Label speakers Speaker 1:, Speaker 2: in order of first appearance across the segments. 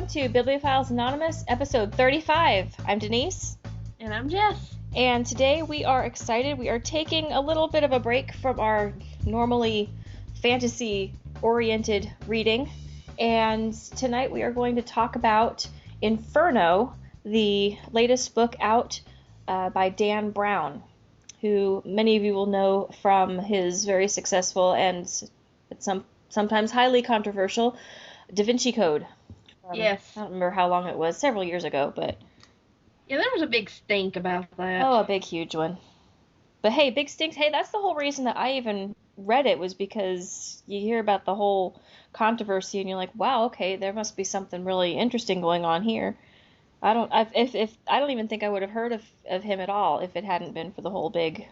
Speaker 1: to Bibliophiles Anonymous, episode 35. I'm Denise.
Speaker 2: And I'm Jess.
Speaker 1: And today we are excited. We are taking a little bit of a break from our normally fantasy-oriented reading. And tonight we are going to talk about Inferno, the latest book out by Dan Brown, who many of you will know from his very successful and sometimes highly controversial Da Vinci Code.
Speaker 2: Yes.
Speaker 1: I don't remember how long it was, several years ago, but...
Speaker 2: Yeah, there was a big stink about that.
Speaker 1: Oh, a big, huge one. But hey, big stinks. Hey, that's the whole reason that I even read it, was because you hear about the whole controversy and you're like, wow, okay, there must be something really interesting going on here. I don't even think I would have heard of him at all if it hadn't been for the whole big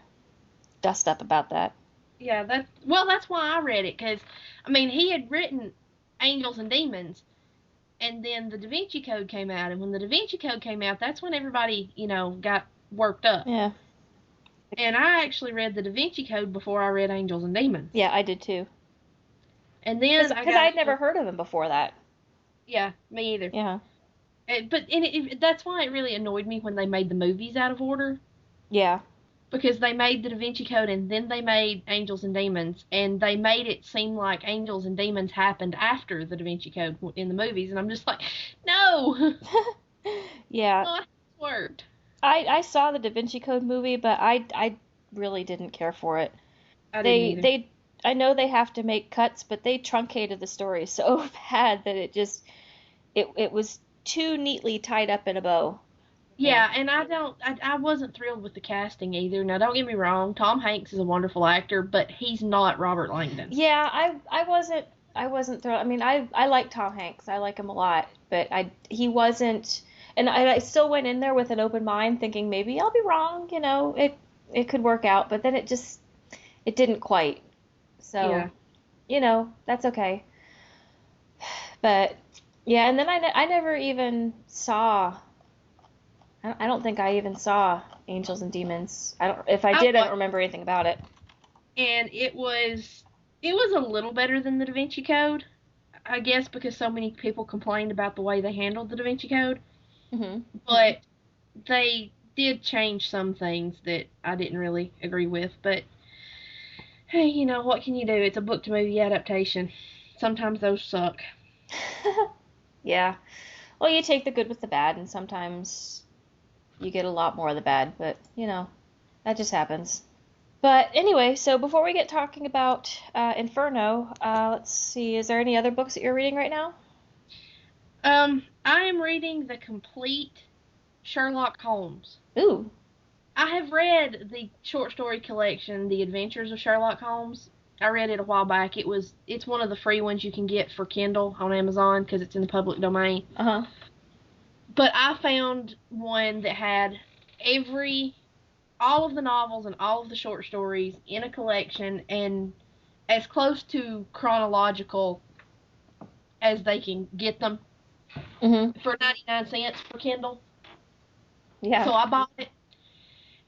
Speaker 1: dust up about that.
Speaker 2: Yeah, that's why I read it, because, I mean, he had written Angels and Demons, and then the Da Vinci Code came out, and when the Da Vinci Code came out, that's when everybody, got worked up.
Speaker 1: Yeah.
Speaker 2: And I actually read the Da Vinci Code before I read Angels and Demons.
Speaker 1: Yeah, I did too.
Speaker 2: And then
Speaker 1: because I'd never heard of him before that.
Speaker 2: Yeah, me either.
Speaker 1: Yeah.
Speaker 2: That's why it really annoyed me when they made the movies out of order.
Speaker 1: Yeah.
Speaker 2: Because they made the Da Vinci Code and then they made Angels and Demons, and they made it seem like Angels and Demons happened after the Da Vinci Code in the movies, and I'm just like, no!
Speaker 1: Yeah.
Speaker 2: Not worked.
Speaker 1: I saw the Da Vinci Code movie, but I really didn't care for it.
Speaker 2: I didn't either.
Speaker 1: I know they have to make cuts, but they truncated the story so bad that it was too neatly tied up in a bow.
Speaker 2: Yeah, and I wasn't thrilled with the casting either. Now, don't get me wrong, Tom Hanks is a wonderful actor, but he's not Robert Langdon.
Speaker 1: Yeah, I wasn't thrilled. I mean, I like Tom Hanks. I like him a lot, but he wasn't, and I still went in there with an open mind thinking maybe I'll be wrong, it could work out, but then it didn't quite. So,
Speaker 2: yeah.
Speaker 1: That's okay. But yeah, and then I never even saw, I don't think I even saw Angels and Demons. If I did, I don't remember anything about it.
Speaker 2: And it was a little better than the Da Vinci Code, I guess, because so many people complained about the way they handled the Da Vinci Code.
Speaker 1: Mm-hmm.
Speaker 2: But they did change some things that I didn't really agree with. But hey, what can you do? It's a book to movie adaptation. Sometimes those suck.
Speaker 1: Yeah. Well, you take the good with the bad, and sometimes you get a lot more of the bad, but, that just happens. But anyway, so before we get talking about Inferno, let's see, is there any other books that you're reading right now?
Speaker 2: I am reading the complete Sherlock Holmes.
Speaker 1: Ooh.
Speaker 2: I have read the short story collection, The Adventures of Sherlock Holmes. I read it a while back. It's one of the free ones you can get for Kindle on Amazon because it's in the public domain.
Speaker 1: Uh-huh.
Speaker 2: But I found one that had all of the novels and all of the short stories in a collection, and as close to chronological as they can get them, for 99 cents for Kindle.
Speaker 1: Yeah.
Speaker 2: So I bought it,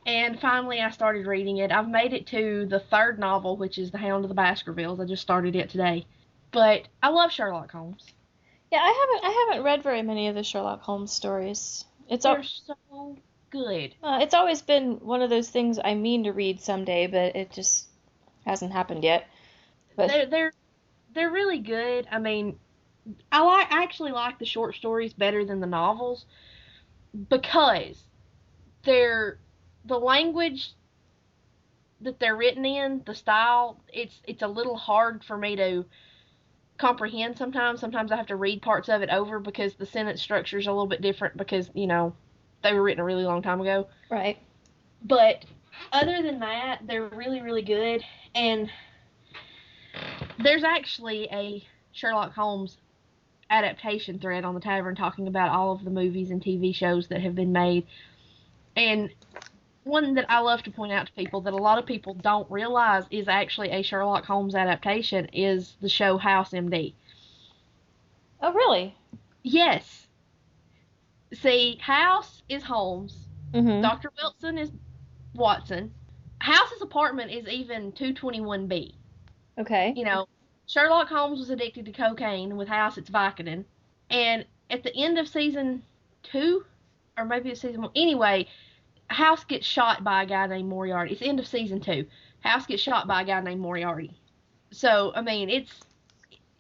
Speaker 2: and finally I started reading it. I've made it to the third novel, which is The Hound of the Baskervilles. I just started it today. But I love Sherlock Holmes.
Speaker 1: Yeah, I haven't read very many of the Sherlock Holmes stories.
Speaker 2: They're so good.
Speaker 1: It's always been one of those things I mean to read someday, but it just hasn't happened yet. But
Speaker 2: they're really good. I mean, I actually like the short stories better than the novels because the language that they're written in, the style, it's a little hard for me to comprehend sometimes. Sometimes I have to read parts of it over because the sentence structure is a little bit different because, they were written a really long time ago.
Speaker 1: Right.
Speaker 2: But other than that, they're really, really good. And there's actually a Sherlock Holmes adaptation thread on the Tavern talking about all of the movies and TV shows that have been made. And one that I love to point out to people that a lot of people don't realize is actually a Sherlock Holmes adaptation is the show House MD.
Speaker 1: Oh, really?
Speaker 2: Yes. See, House is Holmes.
Speaker 1: Mm-hmm.
Speaker 2: Dr. Wilson is Watson. House's apartment is even 221B.
Speaker 1: Okay.
Speaker 2: Sherlock Holmes was addicted to cocaine. With House, it's Vicodin. And at the end of season 2, or maybe it's season 1. Anyway, House gets shot by a guy named Moriarty. It's the end of season 2. House gets shot by a guy named Moriarty. So, I mean,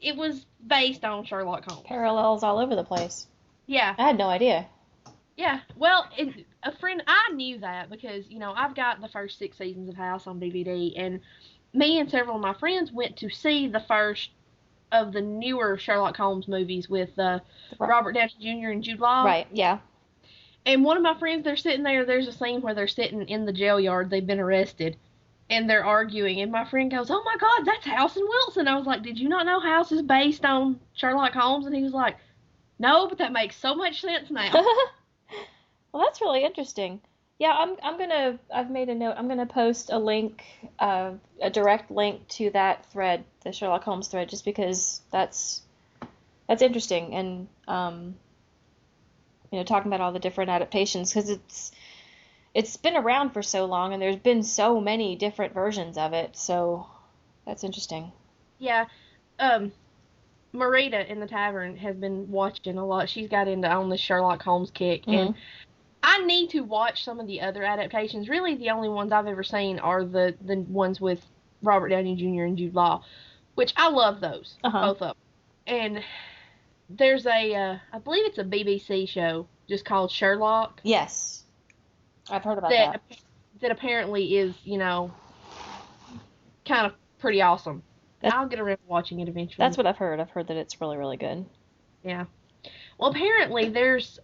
Speaker 2: it was based on Sherlock Holmes.
Speaker 1: Parallels all over the place.
Speaker 2: Yeah.
Speaker 1: I had no idea.
Speaker 2: Yeah. Well, I knew that because, I've got the first 6 seasons of House on DVD, and me and several of my friends went to see the first of the newer Sherlock Holmes movies with Robert Downey Jr. and Jude Law.
Speaker 1: Right, yeah.
Speaker 2: And one of my friends, they're sitting there, there's a scene where they're sitting in the jail yard, they've been arrested, and they're arguing, and my friend goes, "Oh my God, that's House and Wilson." I was like, "Did you not know House is based on Sherlock Holmes?" And he was like, "No, but that makes so much sense now."
Speaker 1: Well, that's really interesting. Yeah, I've made a note. I'm gonna post a link, a direct link to that thread, the Sherlock Holmes thread, just because that's interesting, and talking about all the different adaptations, because it's been around for so long, and there's been so many different versions of it, so that's interesting.
Speaker 2: Yeah, Marita in the Tavern has been watching a lot. She's got on this Sherlock Holmes kick, and I need to watch some of the other adaptations. Really, the only ones I've ever seen are the ones with Robert Downey Jr. and Jude Law, which I love those, both of them. And there's I believe it's a BBC show just called Sherlock.
Speaker 1: Yes, I've heard about that.
Speaker 2: That apparently is, kind of pretty awesome. I'll get around to watching it eventually.
Speaker 1: That's what I've heard. I've heard that it's really, really good.
Speaker 2: Yeah. Well, apparently there's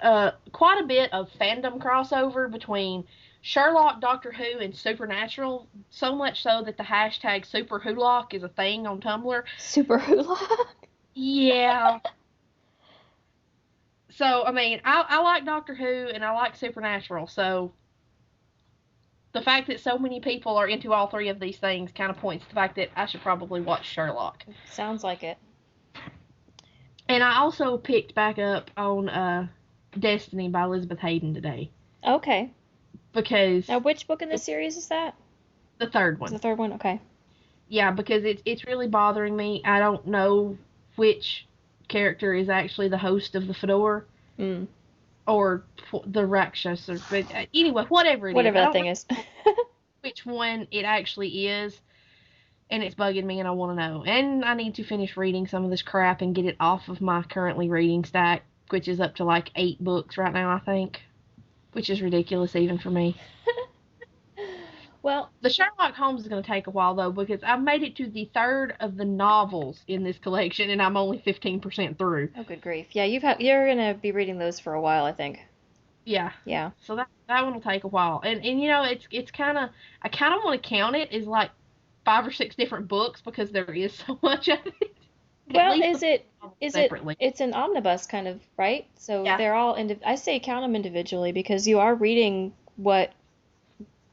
Speaker 2: quite a bit of fandom crossover between Sherlock, Doctor Who, and Supernatural, so much so that the hashtag SuperWhoLock is a thing on Tumblr.
Speaker 1: SuperWhoLock?
Speaker 2: Yeah. So, I mean, I like Doctor Who, and I like Supernatural, so the fact that so many people are into all 3 of these things kind of points to the fact that I should probably watch Sherlock.
Speaker 1: Sounds like it.
Speaker 2: And I also picked back up on Destiny by Elizabeth Hayden today.
Speaker 1: Okay.
Speaker 2: Because...
Speaker 1: Now, which book in the series is that?
Speaker 2: The third one.
Speaker 1: The third one? Okay.
Speaker 2: Yeah, because it's really bothering me. I don't know which character is actually the host of the Fedora. Or the Rakshas. But anyway, whatever
Speaker 1: that thing is.
Speaker 2: Which one it actually is. And it's bugging me, and I want to know. And I need to finish reading some of this crap and get it off of my currently reading stack, which is up to like 8 books right now, I think. Which is ridiculous even for me.
Speaker 1: Well,
Speaker 2: the Sherlock Holmes is going to take a while, though, because I've made it to the 3rd of the novels in this collection, and I'm only 15% through.
Speaker 1: Oh, good grief. Yeah, you're going to be reading those for a while, I think.
Speaker 2: Yeah.
Speaker 1: Yeah.
Speaker 2: So that one will take a while. And it's kind of... I kind of want to count it as, like, 5 or 6 different books because there is so much of it.
Speaker 1: Well, it's an omnibus kind of, right? So they're all I say count them individually because you are reading what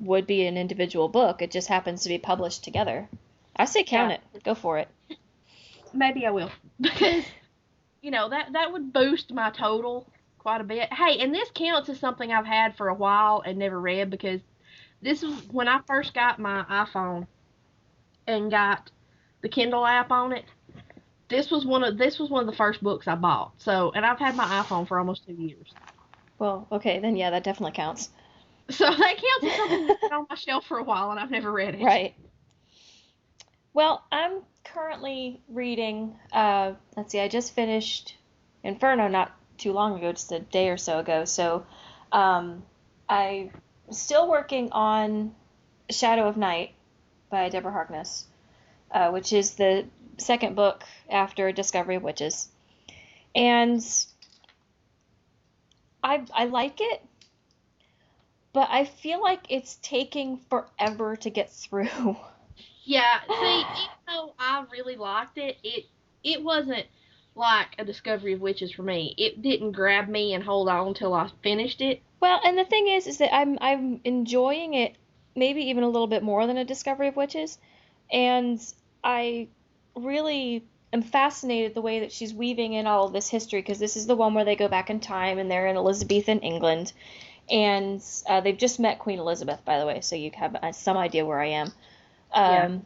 Speaker 1: would be an individual book. It just happens to be published together. I say count it. Go for it.
Speaker 2: Maybe I will. Because that would boost my total quite a bit. Hey, and this counts as something I've had for a while and never read because this was when I first got my iPhone and got the Kindle app on it. This was one of the first books I bought. So, and I've had my iPhone for almost 2 years.
Speaker 1: Well, okay, then yeah, that definitely counts.
Speaker 2: So that counts as something that's been on my shelf for a while and I've never read it.
Speaker 1: Right. Well, I'm currently reading, let's see, I just finished Inferno not too long ago, just a day or so ago. So, I'm still working on Shadow of Night by Deborah Harkness, which is the second book after Discovery of Witches. And I like it, but I feel like it's taking forever to get through.
Speaker 2: Yeah, see, even though I really liked it, it wasn't like a Discovery of Witches for me. It didn't grab me and hold on until I finished it.
Speaker 1: Well, and the thing is that I'm enjoying it maybe even a little bit more than a Discovery of Witches, and I really am fascinated the way that she's weaving in all of this history, because this is the one where they go back in time and they're in Elizabethan England, and they've just met Queen Elizabeth, by the way, so you have some idea where I am.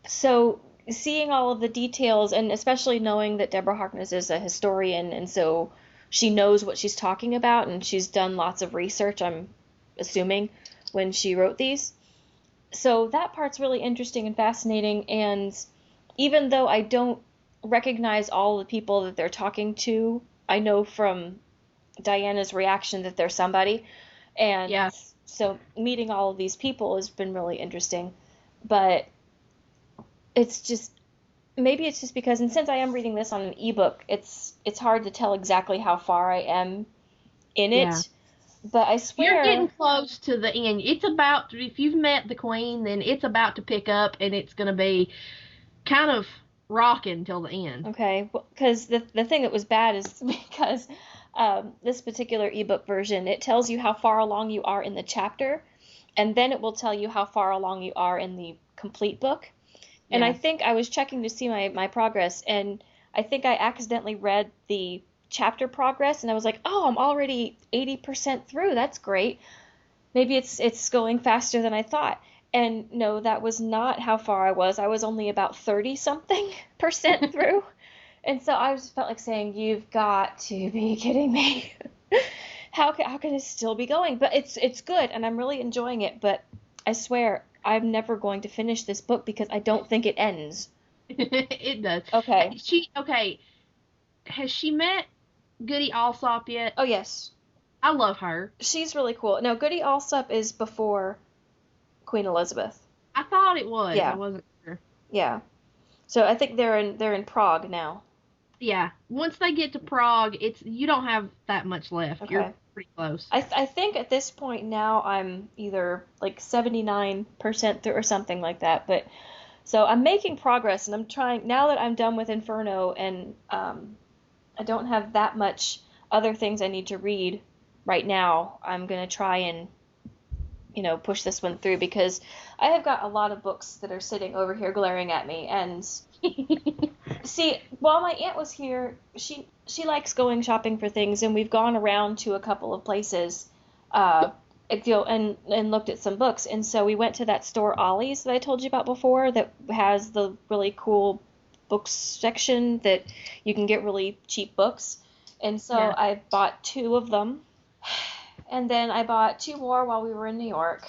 Speaker 1: So seeing all of the details, and especially knowing that Deborah Harkness is a historian and so she knows what she's talking about and she's done lots of research, I'm assuming, when she wrote these. So that part's really interesting and fascinating, and even though I don't recognize all the people that they're talking to, I know from Diana's reaction that they're somebody. And
Speaker 2: Yeah.
Speaker 1: so meeting all of these people has been really interesting. But it's just maybe it's just because, and since I am reading this on an ebook, it's hard to tell exactly how far I am in
Speaker 2: Yeah.
Speaker 1: it. But I
Speaker 2: You're getting
Speaker 1: swear,
Speaker 2: close to the end. It's about, if you've met the queen, then it's about to pick up, and it's going to be kind of rocking till the end.
Speaker 1: okay, because the thing that was bad is because this particular ebook version, it tells you how far along you are in the chapter, and then it will tell you how far along you are in the complete book. And I
Speaker 2: Yeah.
Speaker 1: think I was checking to see my progress, and I think I accidentally read the chapter progress, and I was like, oh, I'm already 80% through. That's great. Maybe it's going faster than I thought. And no, that was not how far I was. I was only about 30 something percent through. And so I just felt like saying, you've got to be kidding me. How can it still be going? But it's good and I'm really enjoying it, but I swear I'm never going to finish this book because I don't think it ends.
Speaker 2: It does.
Speaker 1: Okay.
Speaker 2: Okay. Has she met Goody Alsop yet?
Speaker 1: Oh yes.
Speaker 2: I love her.
Speaker 1: She's really cool. No, Goody Alsop is before Queen Elizabeth.
Speaker 2: I thought it was. I
Speaker 1: Yeah.
Speaker 2: wasn't sure.
Speaker 1: Yeah. So I think they're in Prague now.
Speaker 2: Yeah. Once they get to Prague, you don't have that much left.
Speaker 1: Okay.
Speaker 2: You're pretty close.
Speaker 1: I think at this point now I'm either like 79% through or something like that. But so I'm making progress and I'm trying now that I'm done with Inferno and I don't have that much other things I need to read right now. I'm gonna try and push this one through because I have got a lot of books that are sitting over here glaring at me. And see, while my aunt was here, she likes going shopping for things, and we've gone around to a couple of places, and looked at some books. And so we went to that store Ollie's that I told you about before that has the really cool books section that you can get really cheap books. And so
Speaker 2: Yeah.
Speaker 1: I bought two of them. And then I bought two more while we were in New York.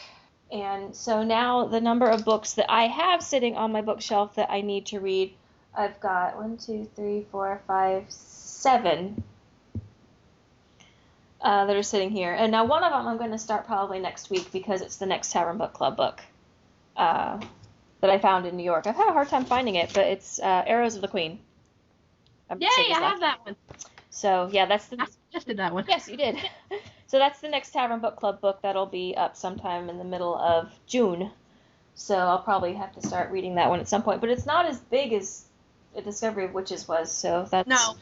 Speaker 1: And so now the number of books that I have sitting on my bookshelf that I need to read, I've got 1, 2, 3, 4, 5, 7 that are sitting here. And now one of them I'm going to start probably next week because it's the next Tavern Book Club book that I found in New York. I've had a hard time finding it, but it's Arrows of the Queen.
Speaker 2: Yay,
Speaker 1: Mercedes
Speaker 2: I have
Speaker 1: Lackey.
Speaker 2: that one.
Speaker 1: So yeah, that's the
Speaker 2: I suggested that one.
Speaker 1: yes, you did. So that's the next Tavern Book Club book that'll be up sometime in the middle of June. So I'll probably have to start reading that one at some point. But it's not as big as A Discovery of Witches was, so that's
Speaker 2: No,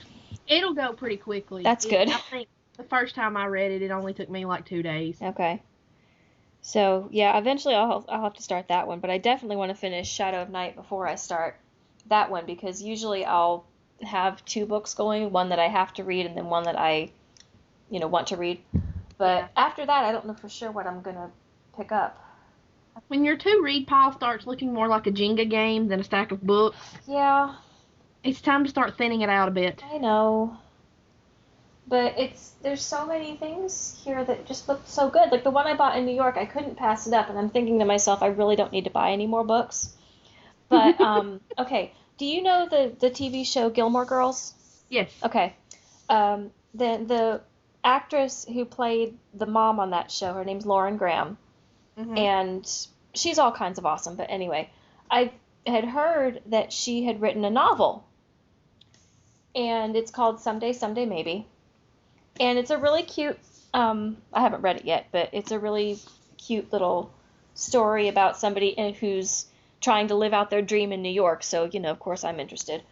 Speaker 2: it'll go pretty quickly.
Speaker 1: That's good.
Speaker 2: I think the first time I read it, it only took me like 2 days.
Speaker 1: okay. So yeah, eventually I'll have to start that one, but I definitely want to finish Shadow of Night before I start that one because usually I'll have two books going, one that I have to read and then one that I want to read. But
Speaker 2: Yeah.
Speaker 1: after that, I don't know for sure what I'm gonna pick up.
Speaker 2: When your to-read pile starts looking more like a Jenga game than a stack of books,
Speaker 1: Yeah,
Speaker 2: it's time to start thinning it out a bit.
Speaker 1: I know. But there's so many things here that just look so good. Like the one I bought in New York, I couldn't pass it up, and I'm thinking to myself, I really don't need to buy any more books. But okay, do you know the TV show Gilmore Girls?
Speaker 2: Yes.
Speaker 1: Okay. The actress who played the mom on that show, her name's Lauren Graham,
Speaker 2: Mm-hmm.
Speaker 1: and she's all kinds of awesome. But anyway, I had heard that she had written a novel, and it's called Someday, Someday Maybe. And it's a really cute, I haven't read it yet, but it's a really cute little story about somebody who's trying to live out their dream in New York. So, of course I'm interested.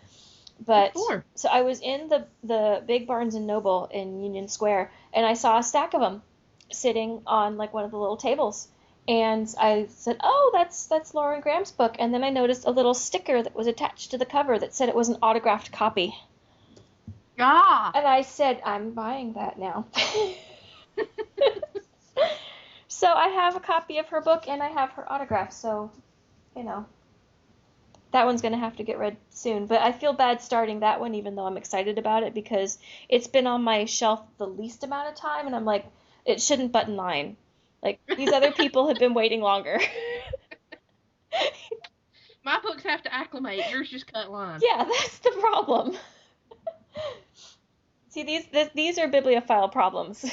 Speaker 1: But
Speaker 2: Sure.
Speaker 1: so I was in the big Barnes and Noble in Union Square, and I saw a stack of them sitting on like one of the little tables. And I said, "Oh, that's Lauren Graham's book." And then I noticed a little sticker that was attached to the cover that said it was an autographed copy.
Speaker 2: Ah.
Speaker 1: And I said, "I'm buying that now." So I have a copy of her book and I have her autograph. So, That one's going to have to get read soon. But I feel bad starting that one, even though I'm excited about it, because it's been on my shelf the least amount of time, and I'm like, it shouldn't butt in line. Like, these other people have been waiting longer.
Speaker 2: My books have to acclimate. Yours just cut line.
Speaker 1: Yeah, that's the problem. See, these are bibliophile problems.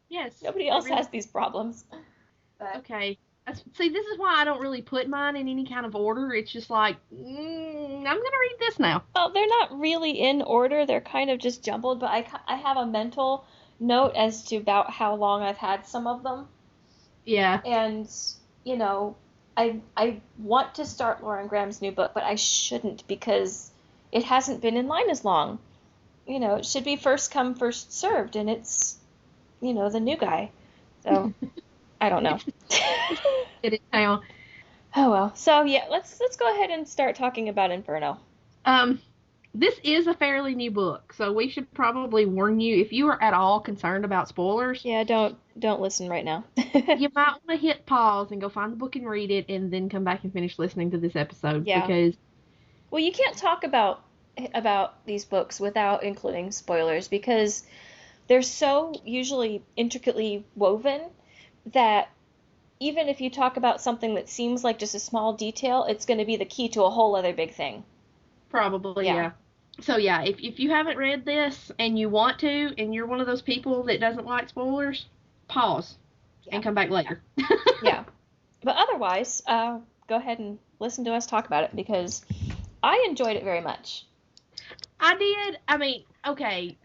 Speaker 2: Yes.
Speaker 1: Nobody else has these problems. But
Speaker 2: Okay. See, this is why I don't really put mine in any kind of order. It's just like, I'm going to read this now.
Speaker 1: well, they're not really in order. They're kind of just jumbled, but I have a mental note as to about how long I've had some of them.
Speaker 2: Yeah.
Speaker 1: And, you know, I want to start Lauren Graham's new book, but I shouldn't because it hasn't been in line as long. You know, it should be first come, first served, and it's, you know, the new guy. So, I don't know.
Speaker 2: Get it now.
Speaker 1: Oh well. So yeah, let's go ahead and start talking about Inferno.
Speaker 2: This is a fairly new book, so we should probably warn you if you are at all concerned about spoilers.
Speaker 1: Yeah, don't listen right now.
Speaker 2: You might want to hit pause and go find the book and read it, and then come back and finish listening to this episode.
Speaker 1: Yeah.
Speaker 2: Because
Speaker 1: well, you can't talk about these books without including spoilers because they're so usually intricately woven that even if you talk about something that seems like just a small detail, it's going to be the key to a whole other big thing.
Speaker 2: probably, yeah. So yeah, if you haven't read this and you want to, and you're one of those people that doesn't like spoilers, pause and come back later.
Speaker 1: Yeah. But otherwise, go ahead and listen to us talk about it because I enjoyed it very much.
Speaker 2: I did. I mean, okay,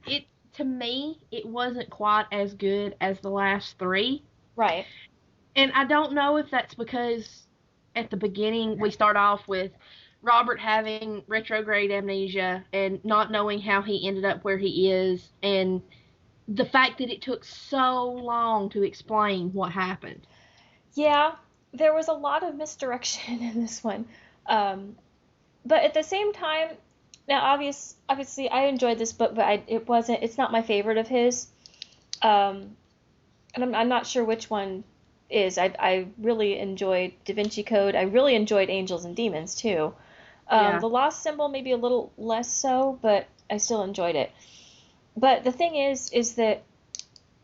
Speaker 2: to me, it wasn't quite as good as the last three.
Speaker 1: Right.
Speaker 2: And I don't know if that's because at the beginning we start off with Robert having retrograde amnesia and not knowing how he ended up where he is, and the fact that it took so long to explain what happened.
Speaker 1: Yeah, there was a lot of misdirection in this one. But at the same time, now obviously I enjoyed this book, but it's not my favorite of his. And I'm not sure which one is. I really enjoyed Da Vinci Code. I really enjoyed Angels and Demons too.
Speaker 2: Yeah.
Speaker 1: The Lost Symbol maybe a little less so, but I still enjoyed it. But the thing is that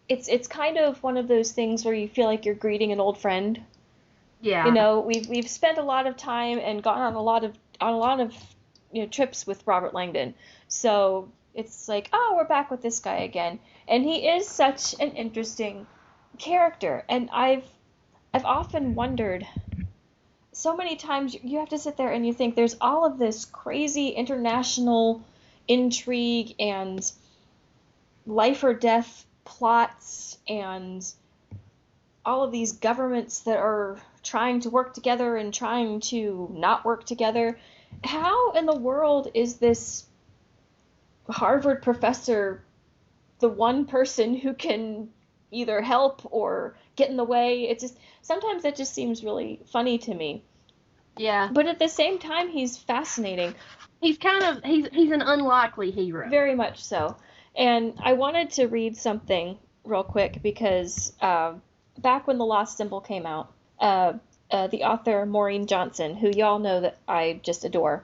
Speaker 1: it's kind of one of those things where you feel like you're greeting an old friend.
Speaker 2: Yeah.
Speaker 1: You know, we've spent a lot of time and gone on a lot of trips with Robert Langdon. So it's like, oh, we're back with this guy again. And he is such an interesting character. And I've often wondered, so many times you have to sit there and you think there's all of this crazy international intrigue and life or death plots and all of these governments that are trying to work together and trying to not work together. How in the world is this Harvard professor the one person who can either help or get in the way? It just sometimes that just seems really funny to me.
Speaker 2: Yeah.
Speaker 1: But at the same time, he's fascinating.
Speaker 2: He's he's an unlikely hero.
Speaker 1: Very much so. And I wanted to read something real quick because back when The Lost Symbol came out, the author Maureen Johnson, who y'all know that I just adore,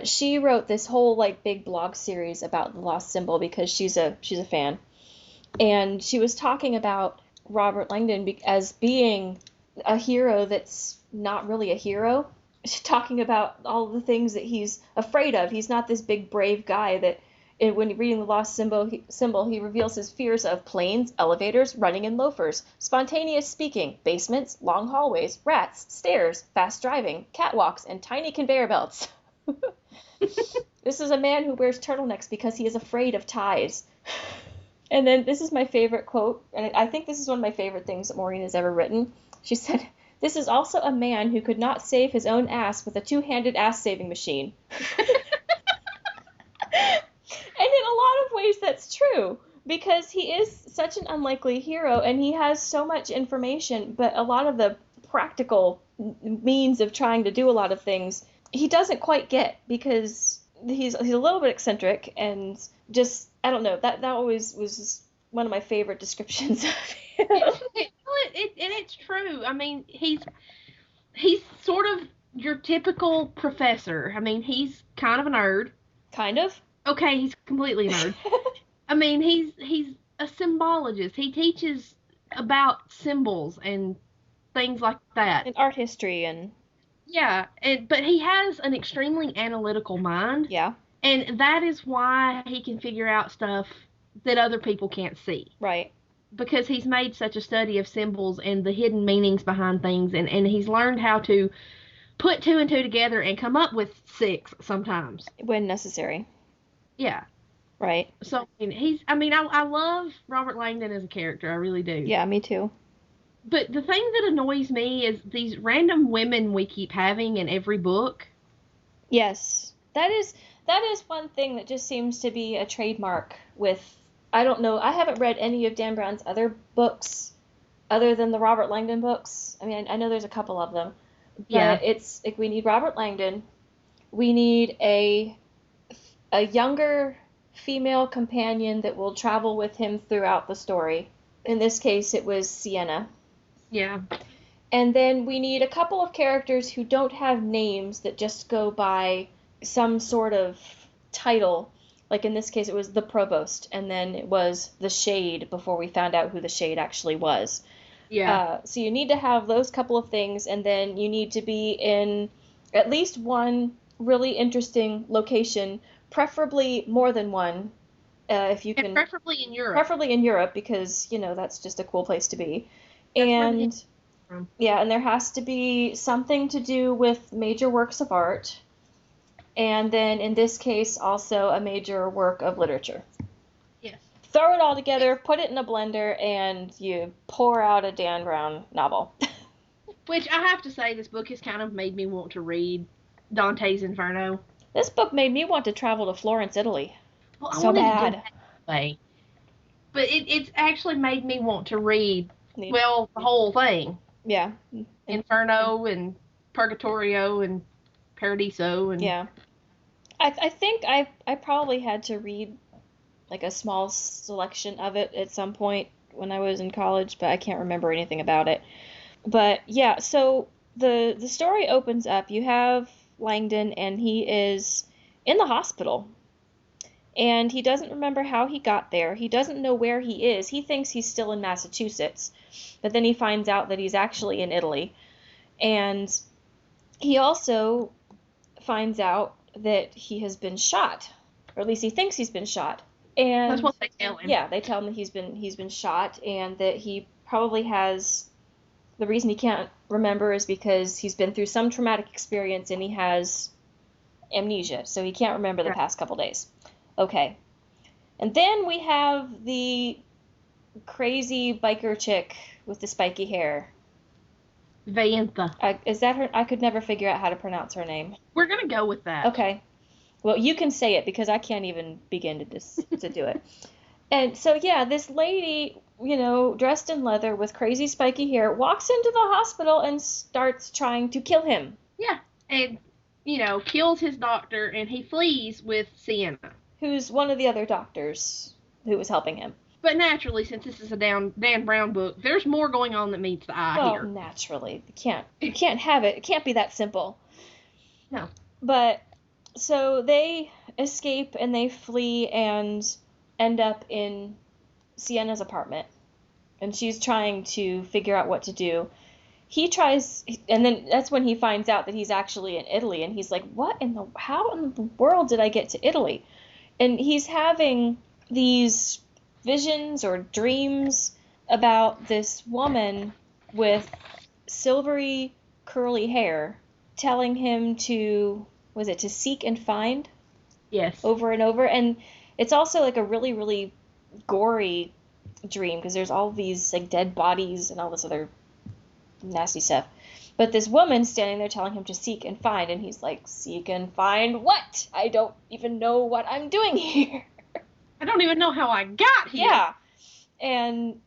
Speaker 1: she wrote this whole like big blog series about The Lost Symbol because she's a fan. And she was talking about Robert Langdon as being a hero that's not really a hero. She's talking about all the things that he's afraid of. He's not this big brave guy that when reading The Lost Symbol, he reveals his fears of planes, elevators, running in loafers, spontaneous speaking, basements, long hallways, rats, stairs, fast driving, catwalks, and tiny conveyor belts. This is a man who wears turtlenecks because he is afraid of ties. And then this is my favorite quote, and I think this is one of my favorite things that Maureen has ever written. She said, "This is also a man who could not save his own ass with a two-handed ass-saving machine." And in a lot of ways that's true, because he is such an unlikely hero, and he has so much information, but a lot of the practical means of trying to do a lot of things, he doesn't quite get, because he's a little bit eccentric, and just, I don't know, that always was just one of my favorite descriptions of him.
Speaker 2: And it's true. I mean, he's sort of your typical professor. I mean, he's kind of a nerd.
Speaker 1: Kind of.
Speaker 2: Okay, he's completely a nerd. I mean, he's a symbologist. He teaches about symbols and things like that.
Speaker 1: In art history and
Speaker 2: Yeah, but he has an extremely analytical mind,
Speaker 1: yeah,
Speaker 2: and that is why he can figure out stuff that other people can't see.
Speaker 1: right.
Speaker 2: Because he's made such a study of symbols and the hidden meanings behind things, and he's learned how to put two and two together and come up with six sometimes.
Speaker 1: When necessary.
Speaker 2: Yeah.
Speaker 1: Right.
Speaker 2: So I love Robert Langdon as a character. I really do.
Speaker 1: Yeah, me too.
Speaker 2: But the thing that annoys me is these random women we keep having in every book.
Speaker 1: Yes. That is one thing that just seems to be a trademark with I don't know. I haven't read any of Dan Brown's other books other than the Robert Langdon books. I mean, I know there's a couple of them, but
Speaker 2: Yeah.
Speaker 1: it's like we need Robert Langdon. We need a younger female companion that will travel with him throughout the story. In this case, it was Sienna.
Speaker 2: Yeah.
Speaker 1: And then we need a couple of characters who don't have names that just go by some sort of title. Like in this case, it was the Provost, and then it was the Shade before we found out who the Shade actually was.
Speaker 2: Yeah.
Speaker 1: So you need to have those couple of things, and then you need to be in at least one really interesting location, preferably more than one, if you
Speaker 2: And
Speaker 1: can.
Speaker 2: preferably in Europe.
Speaker 1: Preferably in Europe because, that's just a cool place to be.
Speaker 2: That's where the
Speaker 1: And
Speaker 2: hit from.
Speaker 1: yeah, and there has to be something to do with major works of art. And then in this case, also a major work of literature.
Speaker 2: Yes.
Speaker 1: Throw it all together, put it in a blender, and you pour out a Dan Brown novel.
Speaker 2: Which I have to say, this book has kind of made me want to read Dante's Inferno.
Speaker 1: This book made me want to travel to Florence, Italy.
Speaker 2: Well, I
Speaker 1: So
Speaker 2: wanted
Speaker 1: bad.
Speaker 2: to do that way. But it's actually made me want to read, well, the whole thing.
Speaker 1: Yeah.
Speaker 2: Inferno and Purgatorio and Paradiso and
Speaker 1: Yeah. I think I probably had to read like a small selection of it at some point when I was in college, but I can't remember anything about it. But yeah, so the story opens up. You have Langdon, and he is in the hospital. And he doesn't remember how he got there. He doesn't know where he is. He thinks he's still in Massachusetts, but then he finds out that he's actually in Italy. And he also finds out that he has been shot, or at least he thinks he's been shot. And
Speaker 2: that's what they tell him.
Speaker 1: yeah, they tell him that he's been shot, and that he probably has the reason he can't remember is because he's been through some traumatic experience and he has amnesia, so he can't remember the past couple days. Okay. And then we have the crazy biker chick with the spiky hair.
Speaker 2: Vayantha.
Speaker 1: Is that her? I could never figure out how to pronounce her name.
Speaker 2: We're going to go with that.
Speaker 1: Okay. Well, you can say it because I can't even begin to do it. And so, yeah, this lady, dressed in leather with crazy spiky hair, walks into the hospital and starts trying to kill him.
Speaker 2: Yeah. And, kills his doctor, and he flees with Sienna.
Speaker 1: Who's one of the other doctors who was helping him.
Speaker 2: But naturally, since this is a Dan Brown book, there's more going on that meets the eye here.
Speaker 1: Well, naturally. You can't have it. It can't be that simple.
Speaker 2: No.
Speaker 1: But, so they escape and they flee and end up in Sienna's apartment. And she's trying to figure out what to do. He tries, and then that's when he finds out that he's actually in Italy. And he's like, how in the world did I get to Italy? And he's having these visions or dreams about this woman with silvery curly hair telling him to seek and find?
Speaker 2: Yes.
Speaker 1: Over and over. And it's also like a really, really gory dream because there's all these like dead bodies and all this other nasty stuff. But this woman standing there telling him to seek and find, and he's like, seek and find what? I don't even know what I'm doing here.
Speaker 2: I don't even know how I got here.
Speaker 1: Yeah. And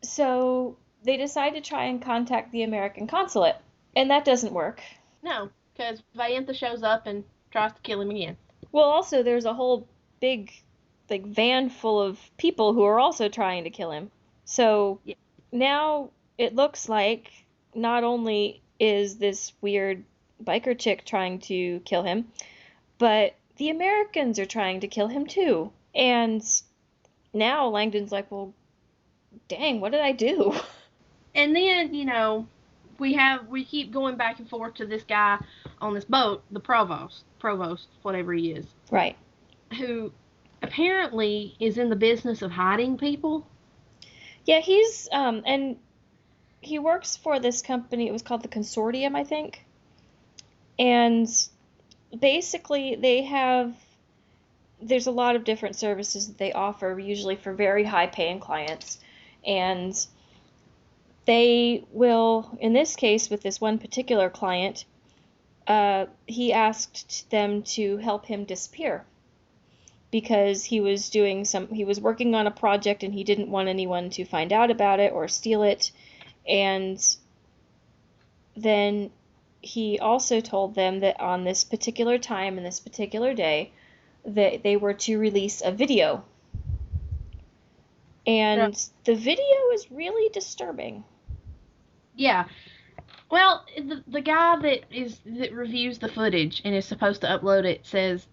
Speaker 1: so they decide to try and contact the American consulate, and that doesn't work.
Speaker 2: No, because Vayantha shows up and tries to kill him again.
Speaker 1: Well, also there's a whole big van full of people who are also trying to kill him. So now it looks like not only is this weird biker chick trying to kill him, but the Americans are trying to kill him too. And now Langdon's like, well, dang, what did I do?
Speaker 2: And then, we keep going back and forth to this guy on this boat, the provost, whatever he is.
Speaker 1: Right.
Speaker 2: Who apparently is in the business of hiding people.
Speaker 1: Yeah, and he works for this company. It was called the Consortium, I think. And basically there's a lot of different services that they offer, usually for very high paying clients. And they will, in this case, with this one particular client, he asked them to help him disappear because he was working on a project and he didn't want anyone to find out about it or steal it. And then he also told them that on this particular time and this particular day that they were to release a video. And the video is really disturbing.
Speaker 2: Yeah. Well, the guy that reviews the footage and is supposed to upload it says,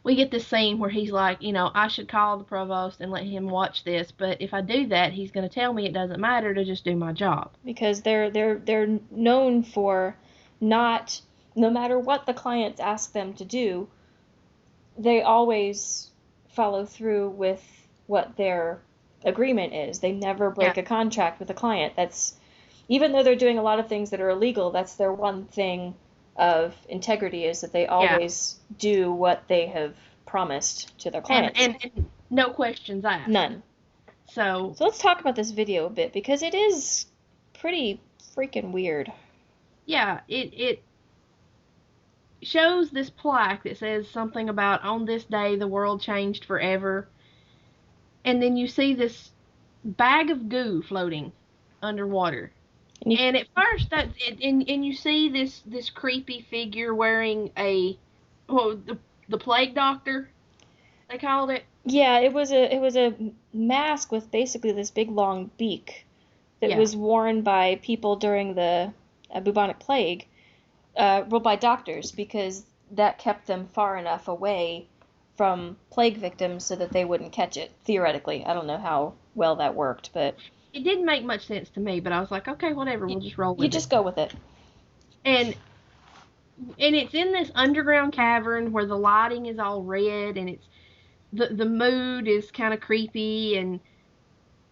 Speaker 2: we get this scene where he's like, I should call the provost and let him watch this, but if I do that, he's going to tell me it doesn't matter to just do my job.
Speaker 1: Because they're known for not, no matter what the clients ask them to do, they always follow through with what their agreement is. They never break a contract with a client. That's, even though they're doing a lot of things that are illegal, that's their one thing of integrity, is that they always do what they have promised to their clients.
Speaker 2: And no questions asked.
Speaker 1: None. So let's talk about this video a bit, because it is pretty freaking weird.
Speaker 2: Yeah, it shows this plaque that says something about, on this day the world changed forever. And then you see this bag of goo floating underwater. And at first, and you see this creepy figure wearing the plague doctor, they called it.
Speaker 1: Yeah, it was a mask with basically this big long beak that was worn by people during the bubonic plague, by doctors, because that kept them far enough away from plague victims so that they wouldn't catch it, theoretically. I don't know how well that worked, but
Speaker 2: it didn't make much sense to me, but I was like, okay, whatever, we'll just roll with it.
Speaker 1: You just go with it.
Speaker 2: And it's in this underground cavern where the lighting is all red, and it's the mood is kind of creepy, and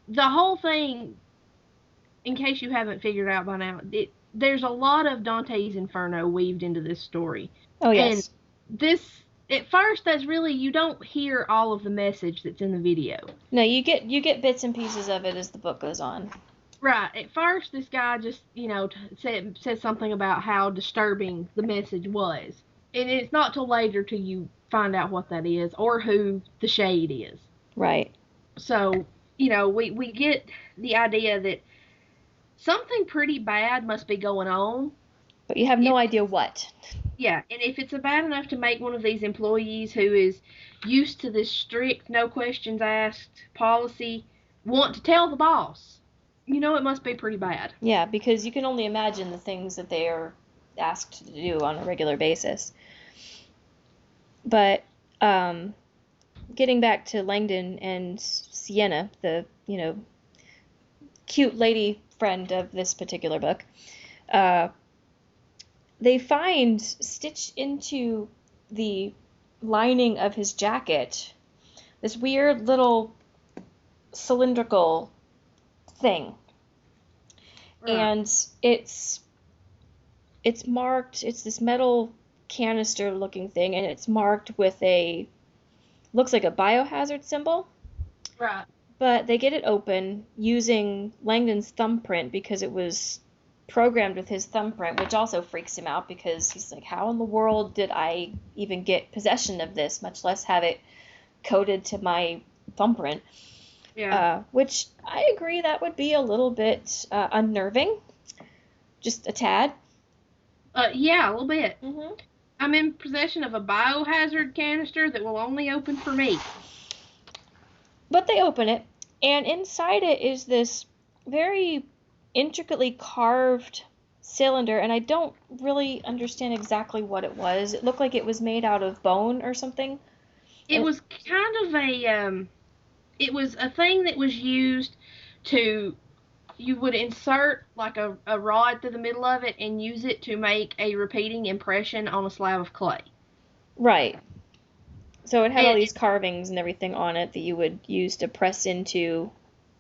Speaker 2: the whole thing, in case you haven't figured out by now, there's a lot of Dante's Inferno weaved into this story.
Speaker 1: Oh, yes.
Speaker 2: And this, at first, that's really, you don't hear all of the message that's in the video.
Speaker 1: No, you get bits and pieces of it as the book goes on.
Speaker 2: Right. At first, this guy just, said something about how disturbing the message was. And it's not till later till you find out what that is or who the shade is.
Speaker 1: Right.
Speaker 2: So, we get the idea that something pretty bad must be going on.
Speaker 1: But you have no idea what.
Speaker 2: Yeah, and if it's bad enough to make one of these employees who is used to this strict, no questions asked policy want to tell the boss, it must be pretty bad.
Speaker 1: Yeah, because you can only imagine the things that they are asked to do on a regular basis. But getting back to Langdon and Sienna, the, cute lady friend of this particular book, they find stitched into the lining of his jacket this weird little cylindrical thing. Right. And it's marked, it's this metal canister looking thing, and it's marked with looks like a biohazard symbol.
Speaker 2: Right.
Speaker 1: But they get it open using Langdon's thumbprint, because it was programmed with his thumbprint, which also freaks him out, because he's like, how in the world did I even get possession of this, much less have it coded to my thumbprint?
Speaker 2: Yeah.
Speaker 1: Which I agree, that would be a little bit unnerving, just a tad.
Speaker 2: Yeah, a little bit.
Speaker 1: Mm-hmm.
Speaker 2: I'm in possession of a biohazard canister that will only open for me.
Speaker 1: But they open it, and inside it is this very intricately carved cylinder, and I don't really understand exactly what it was. It looked like it was made out of bone or something.
Speaker 2: It
Speaker 1: And
Speaker 2: was kind of it was a thing that was used to, you would insert like a rod through the middle of it and use it to make a repeating impression on a slab of clay.
Speaker 1: right. So it had all
Speaker 2: And
Speaker 1: these carvings and everything on it that you would use to press into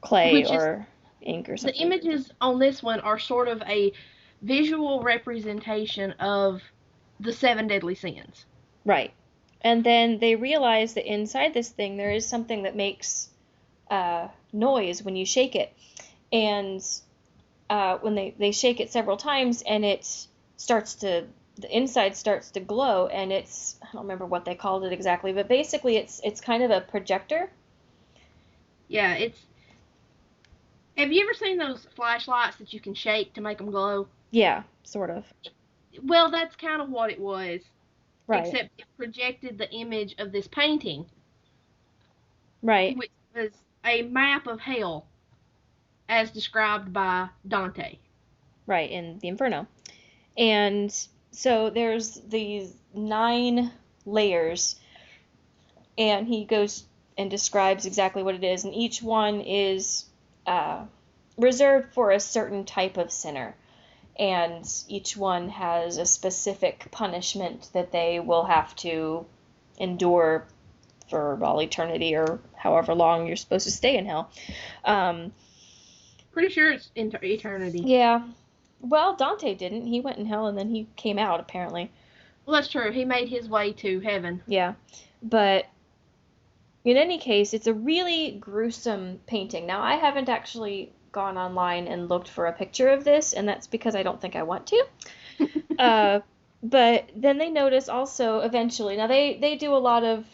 Speaker 1: clay
Speaker 2: which is,
Speaker 1: or ink or
Speaker 2: the
Speaker 1: something.
Speaker 2: images on this one are sort of a visual representation of the seven deadly sins.
Speaker 1: Right. And then they realize that inside this thing there is something that makes noise when you shake it. And when they shake it several times, and it starts to, the inside starts to glow, and it's, I don't remember what they called it exactly, but basically it's kind of a projector.
Speaker 2: Yeah, it's. Have you ever seen those flashlights that you can shake to make them glow?
Speaker 1: Yeah, sort of.
Speaker 2: Well, that's kind of what it was,
Speaker 1: Right.
Speaker 2: except it projected the image of this painting,
Speaker 1: Right.
Speaker 2: which was a map of hell as described by Dante.
Speaker 1: Right, in the Inferno. And so there's these 9 layers, and he goes and describes exactly what it is, and each one is uh, reserved for a certain type of sinner, and each one has a specific punishment that they will have to endure for all eternity or however long you're supposed to stay in hell. Um,
Speaker 2: Pretty sure it's into eternity.
Speaker 1: yeah. Well, Dante didn't. He went in hell and then he came out, apparently.
Speaker 2: Well, that's true. He made his way to heaven.
Speaker 1: Yeah. But in any case, it's a really gruesome painting. Now, I haven't actually gone online and looked for a picture of this, and that's because I don't think I want to. Uh, but then they notice also eventually, now they do a lot of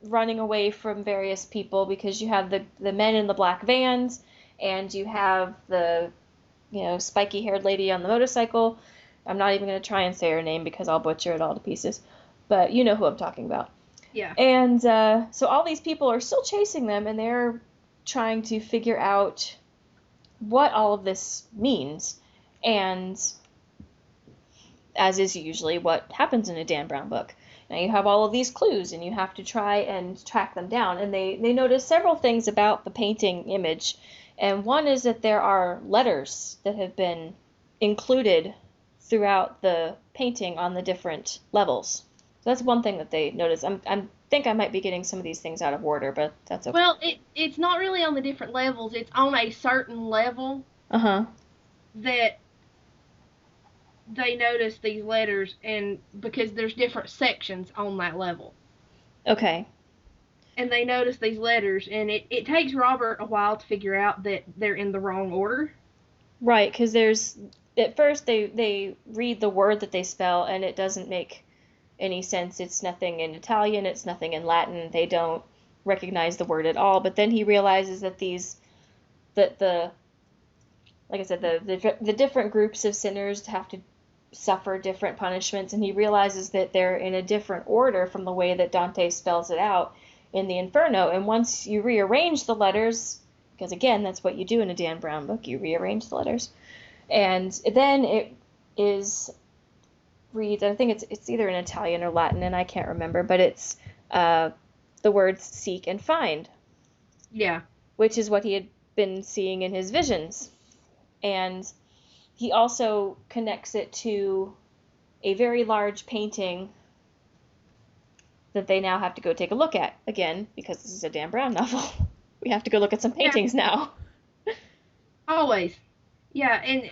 Speaker 1: running away from various people because you have the men in the black vans, and you have the, spiky haired lady on the motorcycle. I'm not even going to try and say her name because I'll butcher it all to pieces. But you know who I'm talking about.
Speaker 2: Yeah.
Speaker 1: And so all these people are still chasing them, and they're trying to figure out what all of this means. And as is usually what happens in a Dan Brown book. Now you have all of these clues, and you have to try and track them down. And they notice several things about the painting image. And one is that there are letters that have been included throughout the painting on the different levels. So that's one thing that they notice. I think I might be getting some of these things out of order, but that's okay.
Speaker 2: Well, it's not really on the different levels. It's on a certain level
Speaker 1: Uh-huh.
Speaker 2: that they notice these letters, and because there's different sections on that level.
Speaker 1: Okay.
Speaker 2: And they notice these letters, and it takes Robert a while to figure out that they're in the wrong order.
Speaker 1: Right, because there's, at first they read the word that they spell, and it doesn't make any sense. It's nothing in Italian, it's nothing in Latin. They don't recognize the word at all. But then he realizes that the like I said, the different groups of sinners have to suffer different punishments, and he realizes that they're in a different order from the way that Dante spells it out in the Inferno. And once you rearrange the letters, because again, that's what you do in a Dan Brown book, you rearrange the letters, and then it is reads, I think it's either in Italian or Latin, and I can't remember, but it's the words seek and find,
Speaker 2: Yeah.
Speaker 1: which is what he had been seeing in his visions. And he also connects it to a very large painting that they now have to go take a look at again, because this is a Dan Brown novel. We have to go look at some paintings now.
Speaker 2: Always. Yeah, and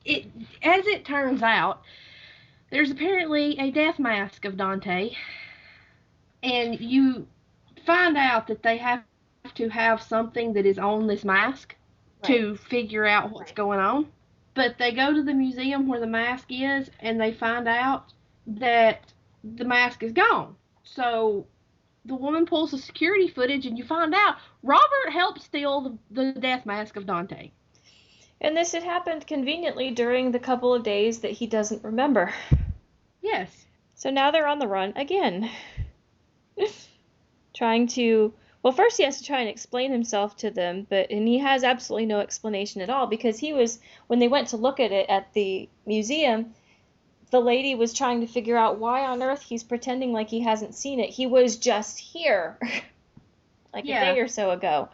Speaker 2: it, as it turns out, there's apparently a death mask of Dante, and you find out that they have to have something that is on this mask to figure out what's going on. But they go to the museum where the mask is, and they find out that the mask is gone. So the woman pulls the security footage, and you find out Robert helped steal the death mask of Dante.
Speaker 1: And this had happened conveniently during the couple of days that he doesn't remember.
Speaker 2: Yes.
Speaker 1: So now they're on the run again. Trying to Well, first he has to try and explain himself to them, and he has absolutely no explanation at all because he was when they went to look at it at the museum, the lady was trying to figure out why on earth he's pretending like he hasn't seen it. He was just here like a
Speaker 2: Yeah.
Speaker 1: day or so ago.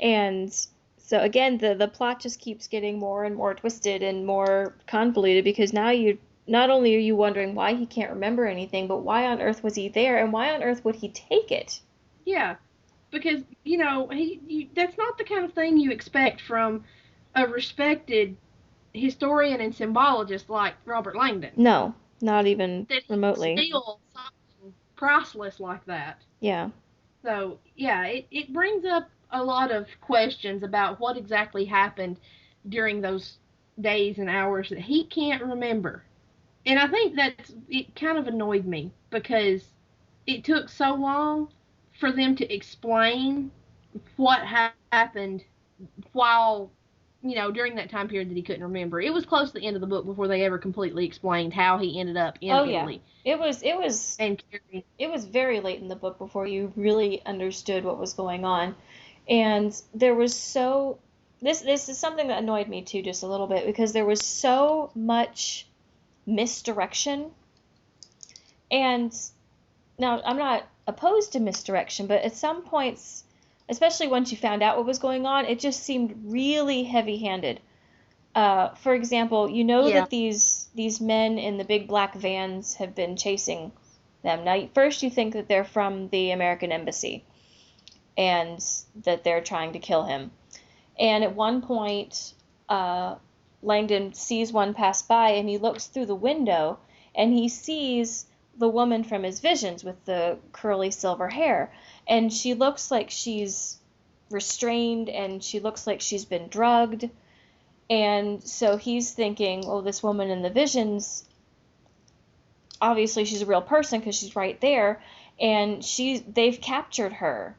Speaker 1: And so again, the plot just keeps getting more and more twisted and more convoluted because now you not only are you wondering why he can't remember anything, but why on earth was he there and why on earth would he take it?
Speaker 2: Yeah. Because, that's not the kind of thing you expect from a respected historian and symbologist like Robert Langdon.
Speaker 1: No, not even
Speaker 2: That he would
Speaker 1: remotely.
Speaker 2: steal something priceless like that.
Speaker 1: Yeah.
Speaker 2: So, yeah, it brings up a lot of questions about what exactly happened during those days and hours that he can't remember. And I think it kind of annoyed me because it took so long for them to explain what happened while during that time period that he couldn't remember. It was close to the end of the book before they ever completely explained how he ended up in
Speaker 1: Oh yeah.
Speaker 2: Italy and carrying.
Speaker 1: It was very late in the book before you really understood what was going on. And there was so this is something that annoyed me too just a little bit because there was so much misdirection. And now I'm not opposed to misdirection, but at some points, especially once you found out what was going on, it just seemed really heavy-handed. For example, you know
Speaker 2: Yeah.
Speaker 1: that these men in the big black vans have been chasing them. Now, first you think that they're from the American embassy and that they're trying to kill him. And at one point, Langdon sees one pass by and he looks through the window and he sees the woman from his visions with the curly silver hair. And she looks like she's restrained and she looks like she's been drugged. And so he's thinking, oh, this woman in the visions, obviously she's a real person because she's right there. And they've captured her.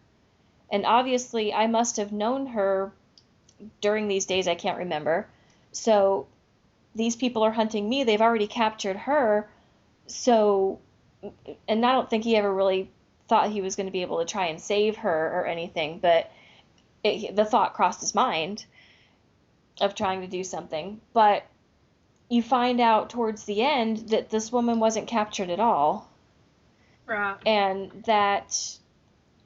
Speaker 1: And obviously I must have known her during these days, I can't remember. So these people are hunting me. They've already captured her. So, and I don't think he ever really thought he was going to be able to try and save her or anything, but the thought crossed his mind of trying to do something. But you find out towards the end that this woman wasn't captured at all,
Speaker 2: Right.
Speaker 1: and that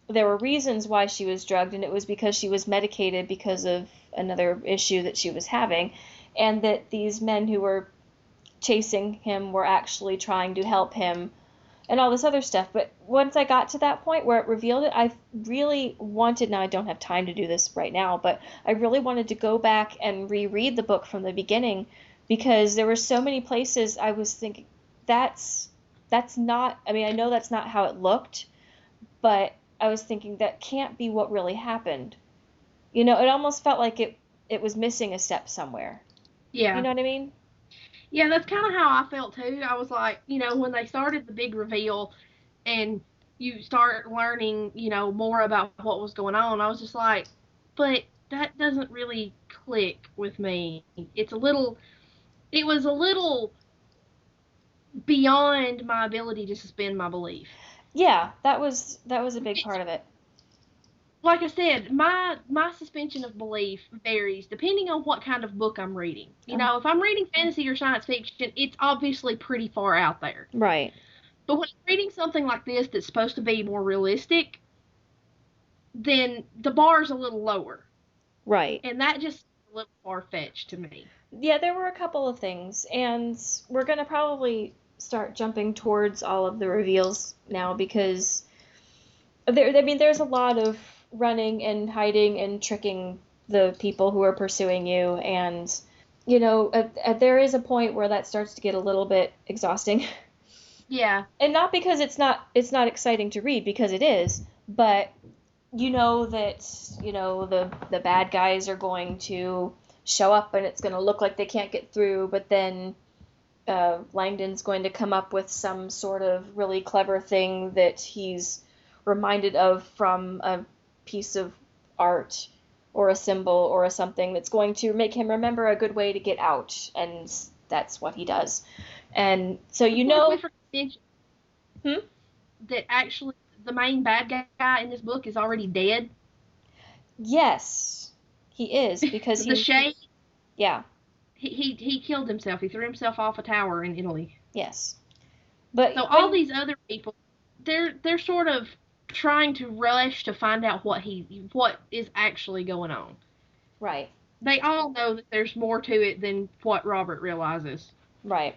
Speaker 1: there were reasons why she was drugged, and it was because she was medicated because of another issue that she was having, and that these men who were chasing him were actually trying to help him and all this other stuff. But once I got to that point where it revealed it, I really wanted, now I don't have time to do this right now, but I really wanted to go back and reread the book from the beginning because there were so many places I was thinking, that's not, I mean, I know that's not how it looked, but I was thinking that can't be what really happened. You know, it almost felt like it was missing a step somewhere. You
Speaker 2: Yeah.
Speaker 1: know what I mean?
Speaker 2: Yeah, that's kind of how I felt too. I was like, when they started the big reveal and you start learning, more about what was going on, I was just like, but that doesn't really click with me. It was a little beyond my ability to suspend my belief.
Speaker 1: Yeah, that was a big part of it.
Speaker 2: Like I said, my suspension of belief varies depending on what kind of book I'm reading. If I'm reading fantasy or science fiction, it's obviously pretty far out there.
Speaker 1: Right.
Speaker 2: But when I'm reading something like this that's supposed to be more realistic, then the bar's a little lower.
Speaker 1: Right.
Speaker 2: And that just seems a little far fetched to me.
Speaker 1: Yeah, there were a couple of things, and we're gonna probably start jumping towards all of the reveals now because I mean, there's a lot of running and hiding and tricking the people who are pursuing you, and there is a point where that starts to get a little bit exhausting.
Speaker 2: Yeah.
Speaker 1: And not because it's not exciting to read because it is, but you know that the bad guys are going to show up and it's going to look like they can't get through, but then Langdon's going to come up with some sort of really clever thing that he's reminded of from a piece of art or a symbol or a something that's going to make him remember a good way to get out, and that's what he does. And so
Speaker 2: Of course, we forget
Speaker 1: hmm?
Speaker 2: that actually the main bad guy in this book is already dead?
Speaker 1: Yes, he is because
Speaker 2: The Shade,
Speaker 1: yeah,
Speaker 2: he killed himself. He threw himself off a tower in Italy.
Speaker 1: yes. But
Speaker 2: So all these other people, they're sort of trying to rush to find out what is actually going on.
Speaker 1: right,
Speaker 2: They all know that there's more to it than what Robert realizes.
Speaker 1: right.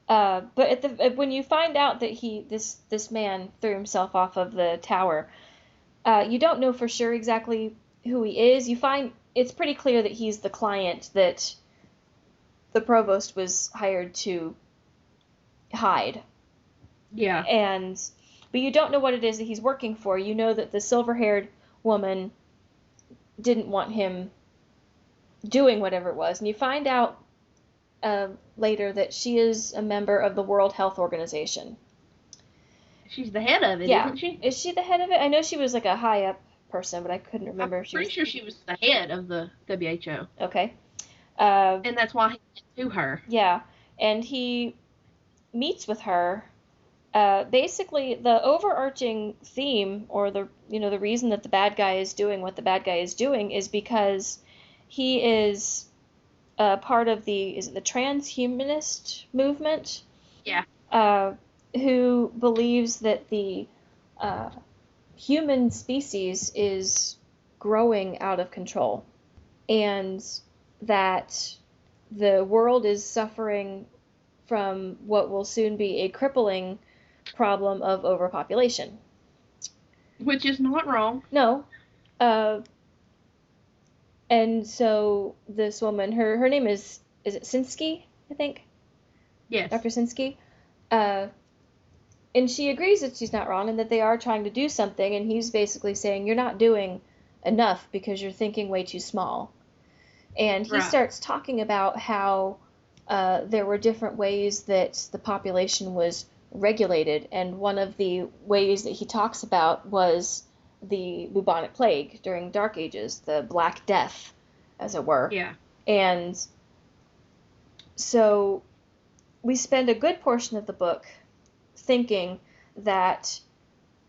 Speaker 1: But when you find out that this man threw himself off of the tower, you don't know for sure exactly who he is. You find it's pretty clear that he's the client that the provost was hired to hide.
Speaker 2: Yeah.
Speaker 1: But you don't know what it is that he's working for. You know that the silver-haired woman didn't want him doing whatever it was, and you find out later that she is a member of the World Health Organization.
Speaker 2: She's the head of it,
Speaker 1: Yeah.
Speaker 2: isn't she?
Speaker 1: Is she the head of it? I know she was like a high up person, but I couldn't remember if she
Speaker 2: Pretty
Speaker 1: was.
Speaker 2: sure she was the head of the WHO.
Speaker 1: Okay.
Speaker 2: And that's why he went to her.
Speaker 1: Yeah, and he meets with her. Basically, the overarching theme, or the reason that the bad guy is doing what the bad guy is doing, is because he is part of the transhumanist movement?
Speaker 2: Yeah.
Speaker 1: Who believes that the human species is growing out of control, and that the world is suffering from what will soon be a crippling problem of overpopulation.
Speaker 2: Which is not wrong.
Speaker 1: No. And so this woman, her name is it Sinsky, I think?
Speaker 2: Yes.
Speaker 1: Dr. Sinsky. And she agrees that she's not wrong and that they are trying to do something, and he's basically saying, you're not doing enough because you're thinking way too small. And he starts talking about how there were different ways that the population was regulated, and one of the ways that he talks about was the bubonic plague during Dark Ages, the Black Death, as it were.
Speaker 2: Yeah.
Speaker 1: And so we spend a good portion of the book thinking that,